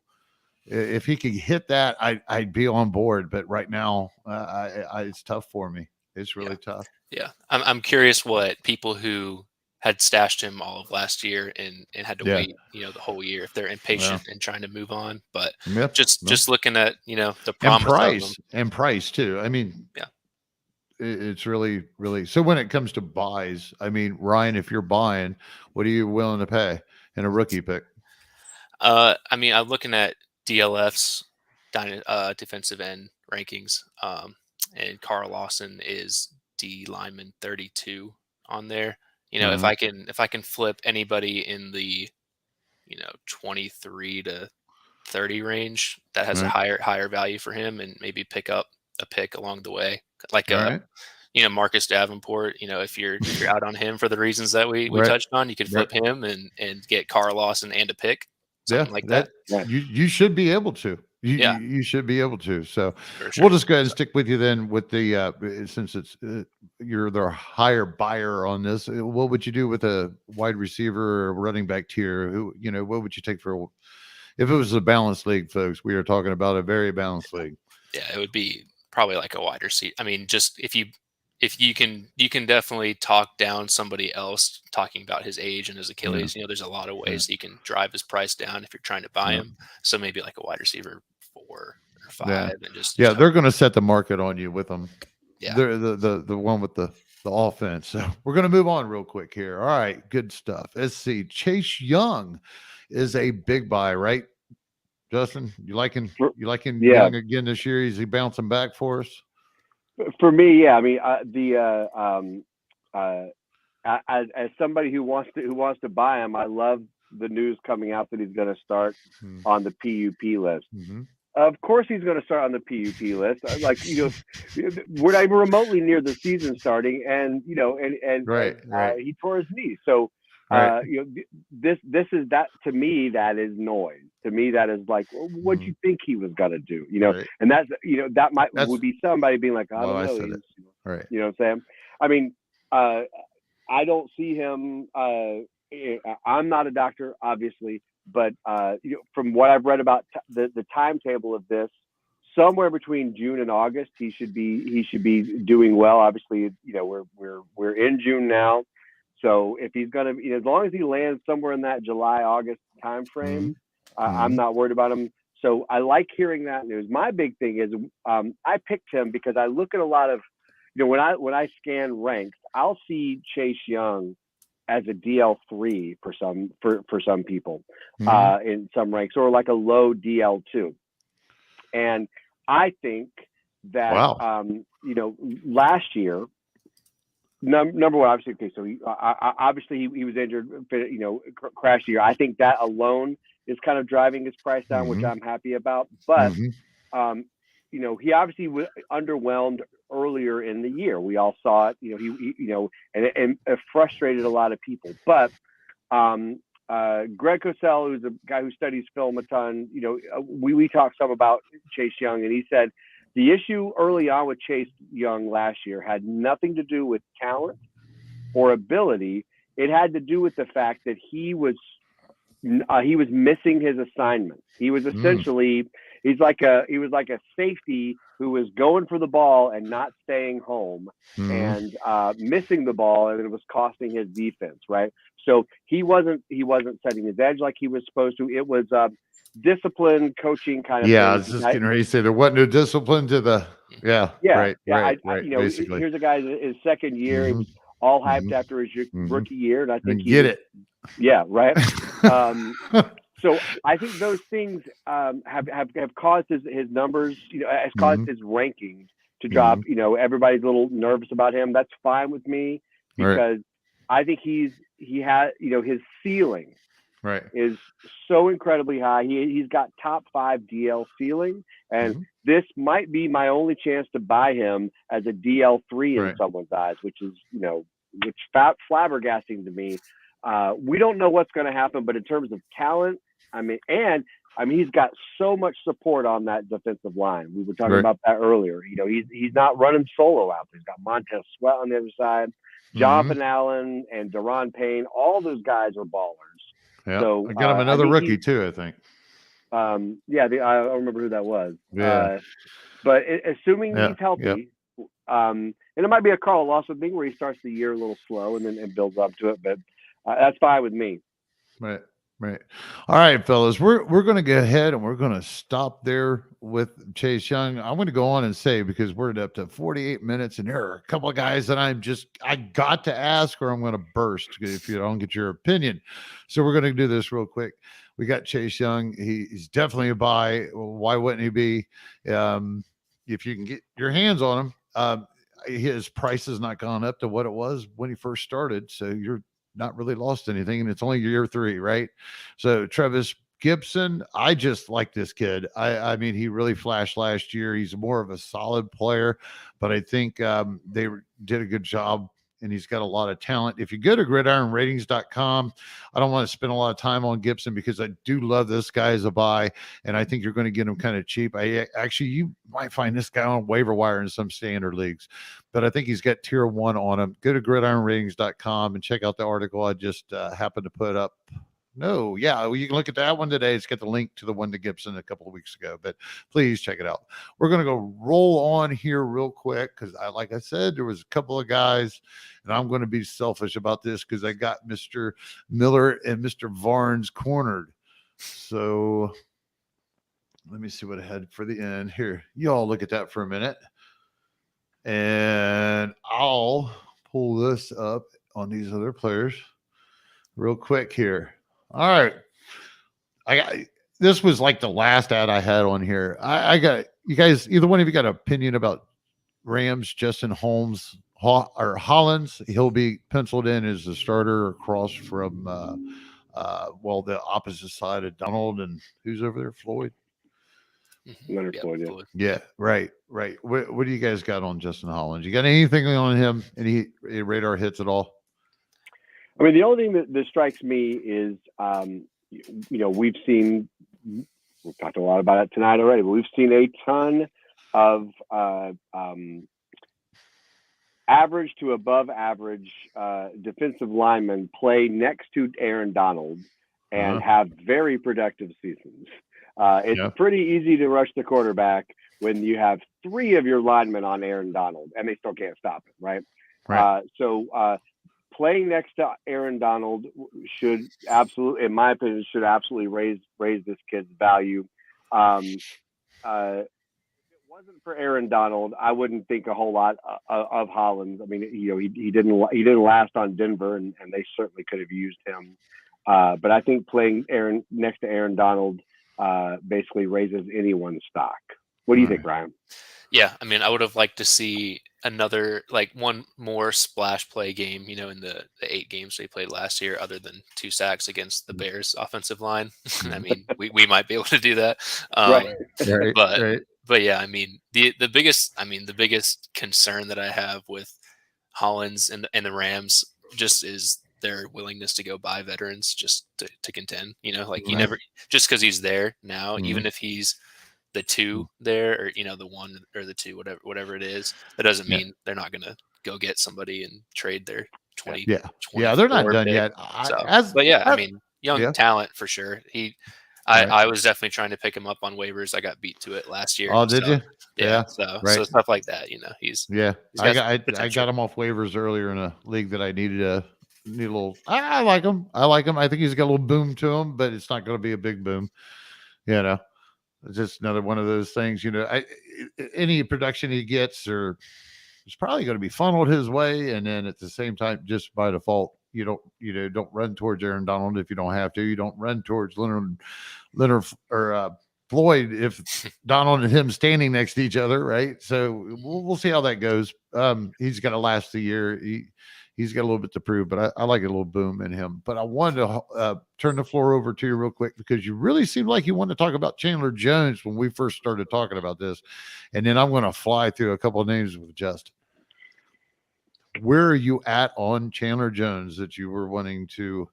If he could hit that, I'd be on board. But right now, it's tough for me. It's really tough. Yeah, I'm curious what people who had stashed him all of last year and had to wait, the whole year, if they're impatient and trying to move on. But just looking at the promise and price too. I mean, it's really, really. So when it comes to buys, I mean, Ryan, if you're buying, what are you willing to pay in a rookie pick? I mean, I'm looking at DLF's defensive end rankings, and Carl Lawson is D lineman 32 on there. If I can flip anybody in the 23 to 30 range that has a higher value for him, and maybe pick up a pick along the way, like Marcus Davenport. If you're out on him for the reasons that we touched on, you could flip him and get Carl Lawson and a pick. Something like that. You should be able to. You should be able to. So For sure. we'll just go ahead and stick with you then with the since it's you're the higher buyer on this. What would you do with a wide receiver or running back tier? Who what would you take for if it was a balanced league, folks? We are talking about a very balanced league. Yeah, it would be probably like a wide receiver. I mean, just if you can definitely talk down somebody else talking about his age and his Achilles. There's a lot of ways you can drive his price down if you're trying to buy him. So maybe like a wide receiver 4 or 5, and just they're going to set the market on you with them. Yeah, they're the one with the offense. So we're going to move on real quick here. All right, good stuff. Let's see. Chase Young is a big buy, right? Justin, you liking Young again this year? Is he bouncing back for us? For me, yeah. I mean, as somebody who wants to buy him, I love the news coming out that he's going to start on the PUP list. Of course, he's going to start on the PUP list. Like we're not even remotely near the season starting, and he tore his knee. So this is that to me that is noise. To me that is like, what do you think he was going to do? And that's that would be somebody being like, I don't know. I said it. Right. You know what I'm saying? I mean, I don't see him. I'm not a doctor, obviously, but from what I've read about the timetable of this, somewhere between June and August, he should be doing well. Obviously, we're in June now, so if he's gonna, as long as he lands somewhere in that July-August time frame, I'm not worried about him. So I like hearing that news. My big thing is I picked him because I look at a lot of, when I scan ranks, I'll see Chase Young as a DL3 for some people in some ranks, or like a low DL2. And I think that last year, number one, obviously, okay, so obviously he was injured, crashed year. I think that alone is kind of driving his price down, which I'm happy about. But he obviously was underwhelmed earlier in the year. We all saw it. And it frustrated a lot of people. But Greg Cosell, who's a guy who studies film a ton, we talked some about Chase Young, and he said the issue early on with Chase Young last year had nothing to do with talent or ability. It had to do with the fact that he was missing his assignments. He was essentially he was like a safety who was going for the ball and not staying home and missing the ball, and it was costing his defense, right? So he wasn't setting his edge like he was supposed to. It was discipline, coaching kind of thing. I was just getting ready to say there wasn't no discipline to the right. Basically, here's a guy in his second year. He was all hyped after his rookie year, and I think it. Yeah, right. So I think those things have caused his numbers, has caused his rankings to drop. Everybody's a little nervous about him. That's fine with me because I think he has, his ceiling is so incredibly high. He's got top 5 DL ceiling, and this might be my only chance to buy him as a DL3 in someone's eyes, which is, which flabbergasting to me. We don't know what's going to happen, but in terms of talent, he's got so much support on that defensive line. We were talking about that earlier. He's not running solo out there. He's got Montez Sweat on the other side, Jonathan Allen and Deron Payne. All those guys are ballers. Yeah, so I got him another rookie too, I think. I don't remember who that was. Yeah. But assuming he's healthy, and it might be a Carl Lawson thing where he starts the year a little slow and then builds up to it, but that's fine with me. Right. All right, fellas, we're going to go ahead and we're going to stop there with Chase Young. I'm going to go on and say, because we're up to 48 minutes and there are a couple of guys that I got to ask, or I'm going to burst if you don't get your opinion. So we're going to do this real quick. We got Chase Young. He's definitely a buy. Why wouldn't he be? If you can get your hands on him, his price has not gone up to what it was when he first started. So you're not really lost anything, and it's only year 3, right? So Trevis Gipson, I just like this kid. I mean, he really flashed last year. He's more of a solid player, but I think they did a good job and he's got a lot of talent. If you go to gridironratings.com, I don't want to spend a lot of time on Gipson because I do love this guy as a buy, and I think you're going to get him kind of cheap. You might find this guy on waiver wire in some standard leagues, but I think he's got tier 1 on him. Go to gridironratings.com and check out the article I just happened to put up. No, yeah, well, you can look at that one today. It's got the link to the one to Gipson a couple of weeks ago, but please check it out. We're going to go roll on here real quick because like I said, there was a couple of guys, and I'm going to be selfish about this because I got Mr. Miller and Mr. Varnes cornered. So let me see what I had for the end here. You all look at that for a minute, and I'll pull this up on these other players real quick here. All right. This was like the last ad I had on here. I got you guys, either one of you got an opinion about Rams, Justin Holmes or Hollins. He'll be penciled in as the starter across from the opposite side of Donald, and who's over there? Floyd. Leonard Floyd, yeah. Floyd. Yeah, right. What do you guys got on Justin Hollins? You got anything on him? Any radar hits at all? I mean, the only thing that strikes me is, we've talked a lot about it tonight already, but we've seen a ton of average to above average defensive linemen play next to Aaron Donald and have very productive seasons. It's pretty easy to rush the quarterback when you have 3 of your linemen on Aaron Donald and they still can't stop him, right? So playing next to Aaron Donald should absolutely, in my opinion, raise this kid's value. If it wasn't for Aaron Donald, I wouldn't think a whole lot of Hollins. I mean, he didn't last on Denver, and they certainly could have used him. But I think playing next to Aaron Donald basically raises anyone's stock. What do you think, Brian? Yeah, I mean, I would have liked to see one more splash play game, in the 8 games they played last year, other than 2 sacks against the Bears offensive line. I mean, we might be able to do that. But yeah, I mean, the biggest concern that I have with Hollins and the Rams just is their willingness to go buy veterans just to contend. You never, just because he's there now, even if he's the 2 there, or the 1 or the 2, whatever it is, that doesn't mean they're not going to go get somebody and trade their 20. Yeah, they're not done pick. yet. I mean, young talent for sure. I was definitely trying to pick him up on waivers. I got beat to it last year. Oh, did you? Yeah. So stuff like that. I got him off waivers earlier in a league that I needed a little. I like him. I think he's got a little boom to him, but it's not going to be a big boom. It's just another one of those things, any production he gets it's probably going to be funneled his way. And then at the same time, just by default, you don't run towards Aaron Donald if you don't have to. You don't run towards Leonard or Floyd if Donald and him standing next to each other. Right. So we'll see how that goes. He's got to last the year. He's got a little bit to prove, but I like a little boom in him. But I wanted to turn the floor over to you real quick because you really seemed like you wanted to talk about Chandler Jones when we first started talking about this. And then I'm going to fly through a couple of names with Justin. Where are you at on Chandler Jones that you were wanting to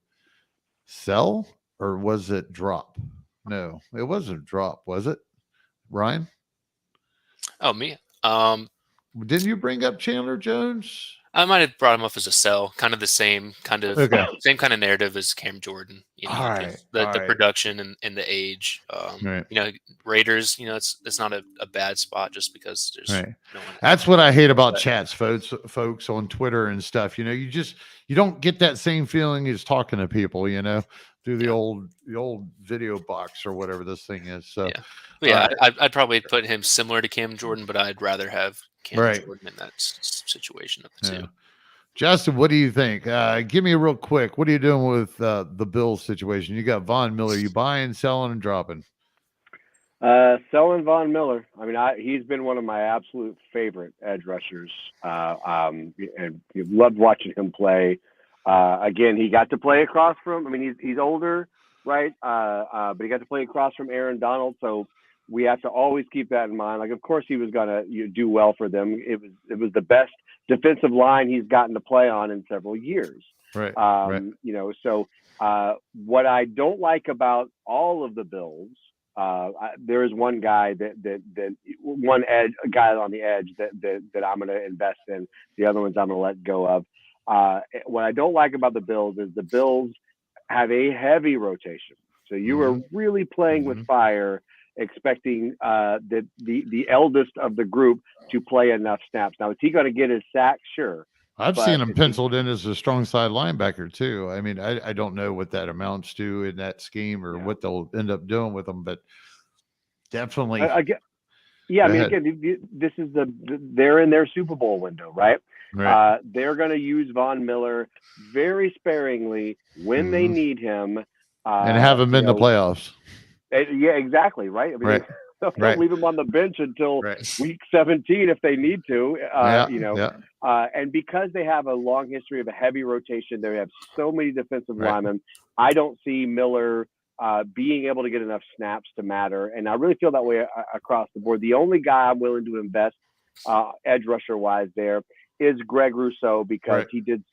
sell, or was it drop? No, it wasn't drop, was it, Ryan? Oh, me. Didn't you bring up Chandler Jones? I might have brought him up as a sell, kind of the same kind of narrative as Cam Jordan. The production and the age. Raiders. It's not a bad spot just because there's no one. That's what I hate about chats, folks on Twitter and stuff. You don't get that same feeling as talking to people. Through the old video box or whatever this thing is. So I'd probably put him similar to Cam Jordan, but I'd rather have Cam Jordan in that situation of the 2. Justin, what do you think? Give me a real quick. What are you doing with the Bills situation? You got Von Miller. You buying, selling, and dropping? Selling Von Miller. I mean, he's been one of my absolute favorite edge rushers. And loved watching him play. Again, he got to play across from. I mean, he's older, right? But he got to play across from Aaron Donald, so we have to always keep that in mind. Like, of course, he was gonna do well for them. It was the best defensive line he's gotten to play on in several years. Right. So what I don't like about all of the Bills, there is one guy a guy on the edge that I'm going to invest in. The other ones I'm going to let go of. What I don't like about the Bills is the Bills have a heavy rotation. So you were really playing with fire, expecting the eldest of the group to play enough snaps. Now, is he going to get his sack? Sure. I've seen him penciled in as a strong side linebacker too. I mean, I don't know what that amounts to in that scheme or what they'll end up doing with him, but definitely. This is they're in their Super Bowl window, right? Right. They're going to use Von Miller very sparingly when they need him, and have him in the playoffs. Yeah, exactly. Right. I mean, don't leave him on the bench until week 17 if they need to. And because they have a long history of a heavy rotation, they have so many defensive linemen. I don't see Miller being able to get enough snaps to matter, and I really feel that way across the board. The only guy I'm willing to invest edge rusher wise there is Greg Rousseau, because he did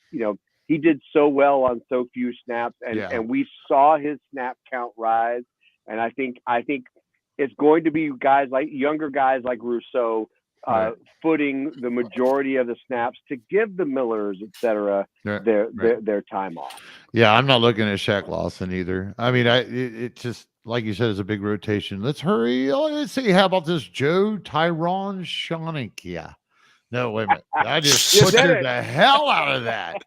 so well on so few snaps, and we saw his snap count rise. And I think it's going to be younger guys like Rousseau footing the majority of the snaps to give the Millers, et cetera, their time off. Yeah, I'm not looking at Shaq Lawson either. I mean, it just, like you said, it's a big rotation. Let's hurry. Let's see. How about this Joe Tryon-Shoyinka? No, wait a minute. I just butchered the hell out of that.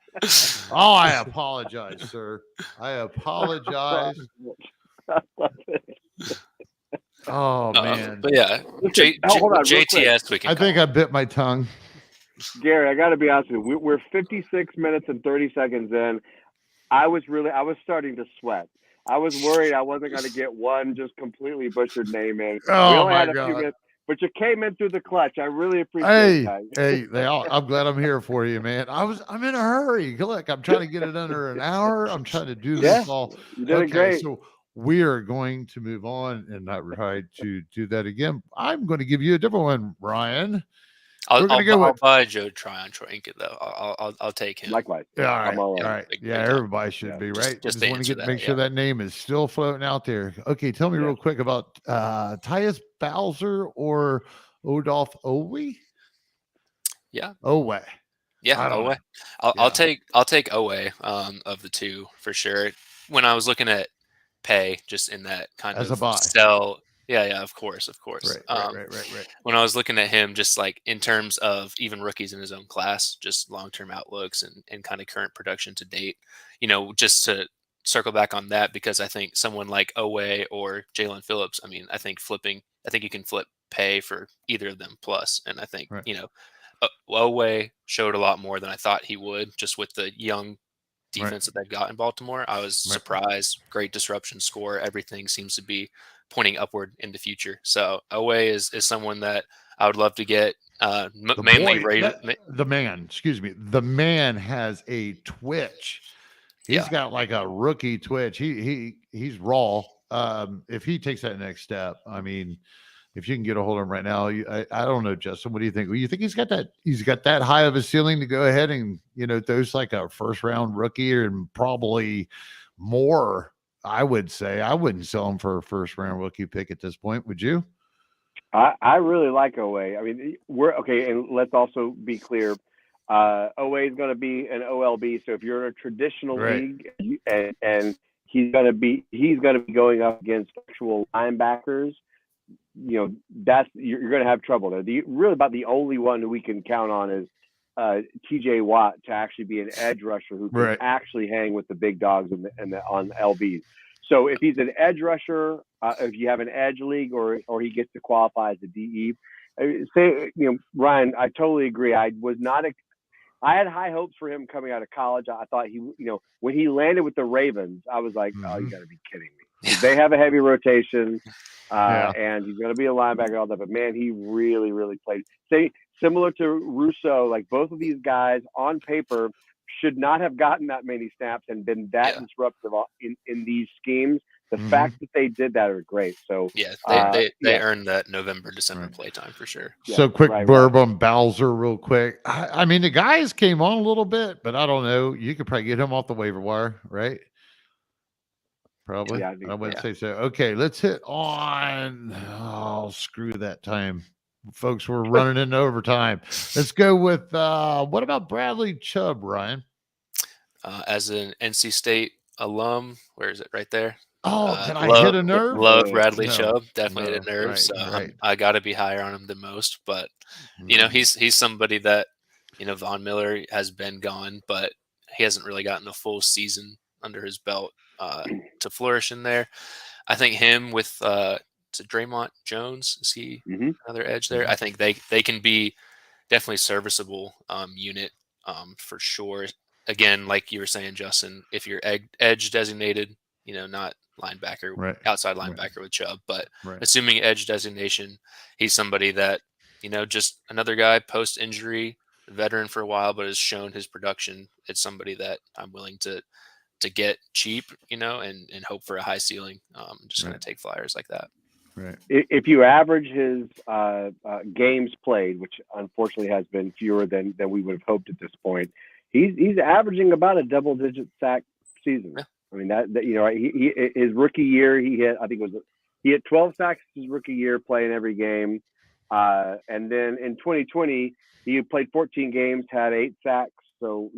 Oh, I apologize, sir. I apologize. Oh, man. But yeah, hold on, JTS, we can. I think I bit my tongue. Gary, I got to be honest with you. We're 56 minutes and 30 seconds in. I was starting to sweat. I was worried I wasn't going to get one just completely butchered name in. Oh, we only my had a God. few minutes, but you came in through the clutch. I really appreciate that. I'm glad I'm here for you, man. I'm in a hurry. Look, I'm trying to get it under an hour. I'm trying to do this all. You did it great. So we are going to move on and not try to do that again. I'm going to give you a different one, Ryan. I'll buy Joe Tryon-Shoyinka though. I'll take him. Likewise. Yeah, all right. Everybody should be right. Just want to make sure that name is still floating out there. Okay, tell me real quick about Tyus Bowser or Odafe Oweh. Yeah. Oweh. Yeah, Oweh. I'll take Oweh of the two for sure. When I was looking at Paye, just in that kind as of a buy. sell. Yeah, of course. Right. When I was looking at him, just like in terms of even rookies in his own class, just long-term outlooks and kind of current production to date, just to circle back on that, because I think someone like Oweh or Jalen Phillips, I mean, I think you can flip Paye for either of them plus. And I think, Oweh showed a lot more than I thought he would, just with the young defense that they've got in Baltimore. I was surprised. Great disruption score. Everything seems to be pointing upward in the future. So Oweh is someone that I would love to get. The man has a twitch. He's got like a rookie twitch. He's raw. If he takes that next step, I mean, if you can get a hold of him right now, I don't know, Justin. What do you think? You think he's got that high of a ceiling to go ahead and throws like a first round rookie and probably more? I would say I wouldn't sell him for a first round rookie pick at this point. Would you? I really like Oweh. I mean, we're okay. And let's also be clear. Oweh is going to be an OLB. So if you're in a traditional league and he's going to be going up against actual linebackers, you're going to have trouble there. Really about the only one who we can count on is TJ Watt to actually be an edge rusher who can actually hang with the big dogs on LBs. So if he's an edge rusher, if you have an edge league or he gets to qualify as a DE, Ryan, I totally agree. I had high hopes for him coming out of college. I thought when he landed with the Ravens, I was like, oh, you got to be kidding me. They have a heavy rotation, and he's going to be a linebacker and all that. But man, he really, really played. Similar to Rousseau, like both of these guys on paper should not have gotten that many snaps and been that disruptive in these schemes. the fact that they did that are great. So yeah, they yeah. earned that November, December playtime for sure. So Yeah, quick right, blurb on Bowser real quick. I mean, the guys came on a little bit, but I don't know. You could probably get him off the waiver wire, right? Probably. Yeah, I think I would so. say so. Okay, let's hit on. Oh, screw that time. Folks, we're running into overtime. Let's go with what about Bradley Chubb, Ryan? As an NC State alum, where is it? Right there. Oh, did I hit a nerve? Love Bradley No, Chubb. Definitely hit no, a nerve. right, So right. I got to be higher on him than most. But he's somebody that Von Miller has been gone, but he hasn't really gotten a full season under his belt to flourish in there. I think him with is it Draymond Jones? Is he another edge there? I think they can be definitely serviceable unit for sure. Again, like you were saying, Justin, if you're edge designated, not linebacker, outside linebacker with Chubb, but assuming edge designation, he's somebody that, just another guy post injury, veteran for a while, but has shown his production. It's somebody that I'm willing to get cheap, and hope for a high ceiling. Just going to take flyers like that. Right. If you average his games played, which unfortunately has been fewer than we would have hoped at this point, he's averaging about a double-digit sack season. Yeah. I mean that he his rookie year he hit 12 sacks his rookie year playing every game, and then in 2020 he played 14 games, had 8 sacks. So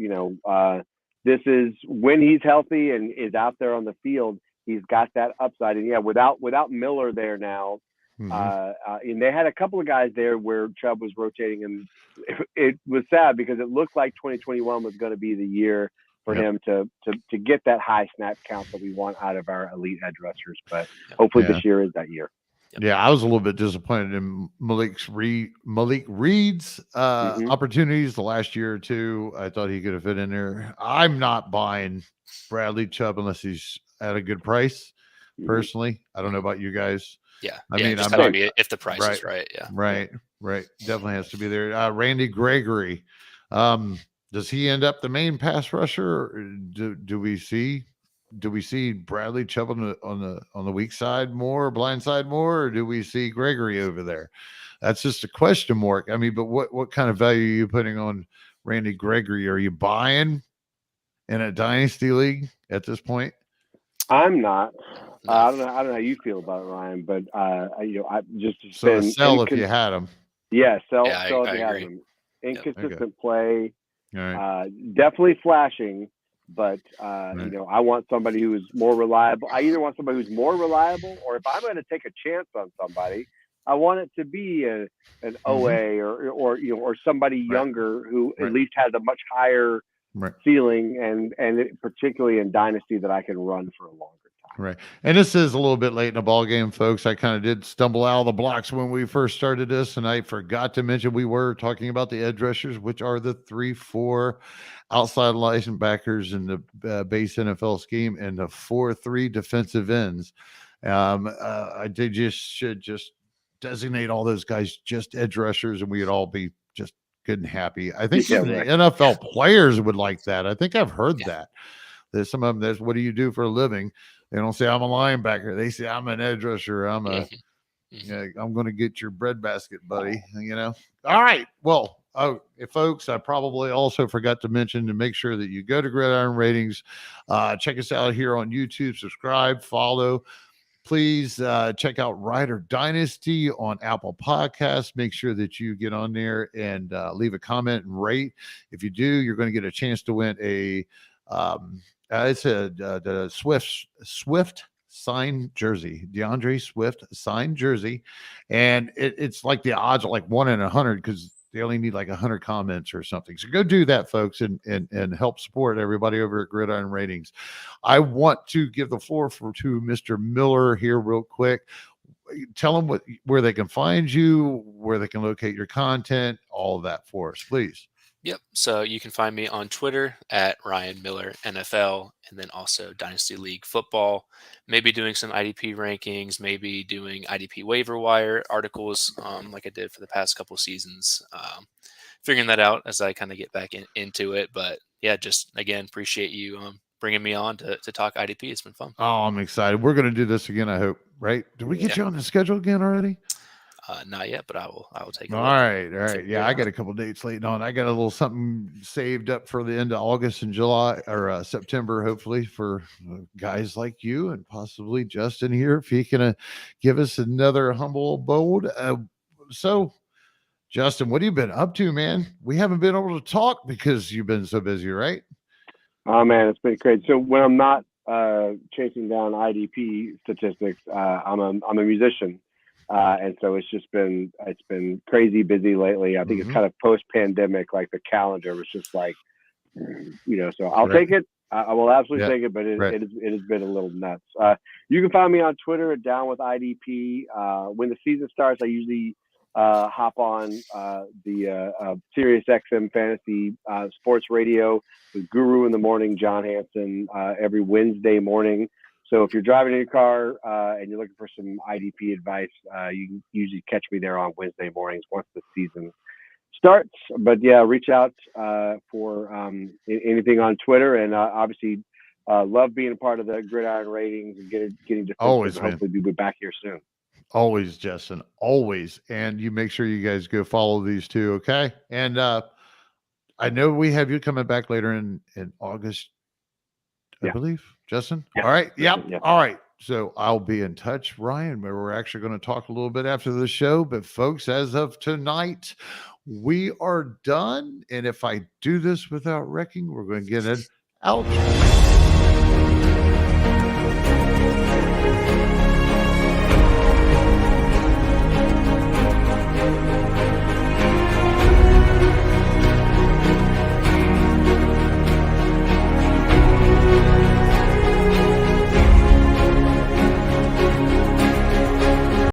this is when he's healthy and is out there on the field. He's got that upside, and without Miller there now, and they had a couple of guys there where Chubb was rotating, and it was sad because it looked like 2021 was going to be the year for him to get that high snap count that we want out of our elite edge rushers. But hopefully this year is that year. Yeah, I was a little bit disappointed in Malik Reed's opportunities the last year or two. I thought he could have fit in there. I'm not buying Bradley Chubb unless he's at a good price. Personally, I don't know about you guys. Yeah, I mean, I'm not, if the price is right. Yeah, right. Definitely has to be there. Randy Gregory, does he end up the main pass rusher? Or do we see Bradley Chubb on the weak side more, blind side more, or do we see Gregory over there? That's just a question mark. I mean, but what kind of value are you putting on Randy Gregory? Are you buying in a dynasty league at this point? I'm not. I don't know how you feel about it, Ryan, but I just sell if you had him. Yeah, sell I if you had agree. him. Inconsistent play, right. Definitely flashing, but I want somebody who is more reliable. I either want somebody who's more reliable, or if I'm going to take a chance on somebody, I want it to be an Oweh or somebody younger who at least has a much higher ceiling, and particularly in dynasty that I can run for a longer time. Right. And this is a little bit late in the ball game, folks. I kind of did stumble out of the blocks when we first started this, and I forgot to mention we were talking about the edge rushers, which are the 3-4 outside linebackers in the base NFL scheme, and the 4-3 defensive ends. I should just designate all those guys just edge rushers, and we'd all be just good and happy. I think even the NFL players would like that. I think I've heard that. There's some of them that's, what do you do for a living? They don't say I'm a linebacker. They say I'm an edge rusher. I'm going to get your breadbasket, buddy. All right. Well, folks, I probably also forgot to mention to make sure that you go to Gridiron Ratings. Check us out here on YouTube. Subscribe, follow. Please check out Rider Dynasty on Apple Podcasts. Make sure that you get on there and leave a comment and rate. If you do, you're going to get a chance to win a the Swift signed jersey, DeAndre Swift signed jersey, and it's like the odds are like 1 in 100 because they only need like 100 comments or something. So go do that, folks, and help support everybody over at Gridiron Ratings. I want to give the floor to Mr. Miller here real quick. Tell them where they can find you, where they can locate your content, all of that for us, please. Yep. So you can find me on Twitter at Ryan Miller NFL, and then also Dynasty League Football. Maybe doing some IDP rankings, maybe doing IDP waiver wire articles, like I did for the past couple seasons. Figuring that out as I kind of get back into it. But yeah, just again, appreciate you bringing me on to talk IDP. It's been fun. Oh, I'm excited. We're going to do this again, I hope, right? Did we get you on the schedule again already? Not yet, but I will take a All look. right. Yeah, I got a couple dates late on. I got a little something saved up for the end of August and July or September, hopefully, for guys like you and possibly Justin here, if he can give us another humble abode. So, Justin, what have you been up to, man? We haven't been able to talk because you've been so busy, right? Oh man, it's been great. So when I'm not chasing down IDP statistics, I'm a musician, and so it's been crazy busy lately. I think it's kind of post-pandemic, like the calendar was just like, So I'll take it. I will absolutely take it, but it has been a little nuts. You can find me on Twitter at Down with IDP. When the season starts, I usually hop on the Sirius XM Fantasy Sports Radio with Guru in the morning, John Hansen, every Wednesday morning. So if you're driving in your car and you're looking for some IDP advice, you can usually catch me there on Wednesday mornings once the season starts. But yeah, reach out for anything on Twitter, and obviously love being a part of the Gridiron Ratings and getting to hopefully be back here soon. Always, Justin, always. And you make sure you guys go follow these two, okay? And I know we have you coming back later in August, I believe, Justin. Yeah. All right. Yep. Yeah. All right. So I'll be in touch, Ryan. We're actually going to talk a little bit after the show. But folks, as of tonight, we are done. And if I do this without wrecking, we're going to get an outro.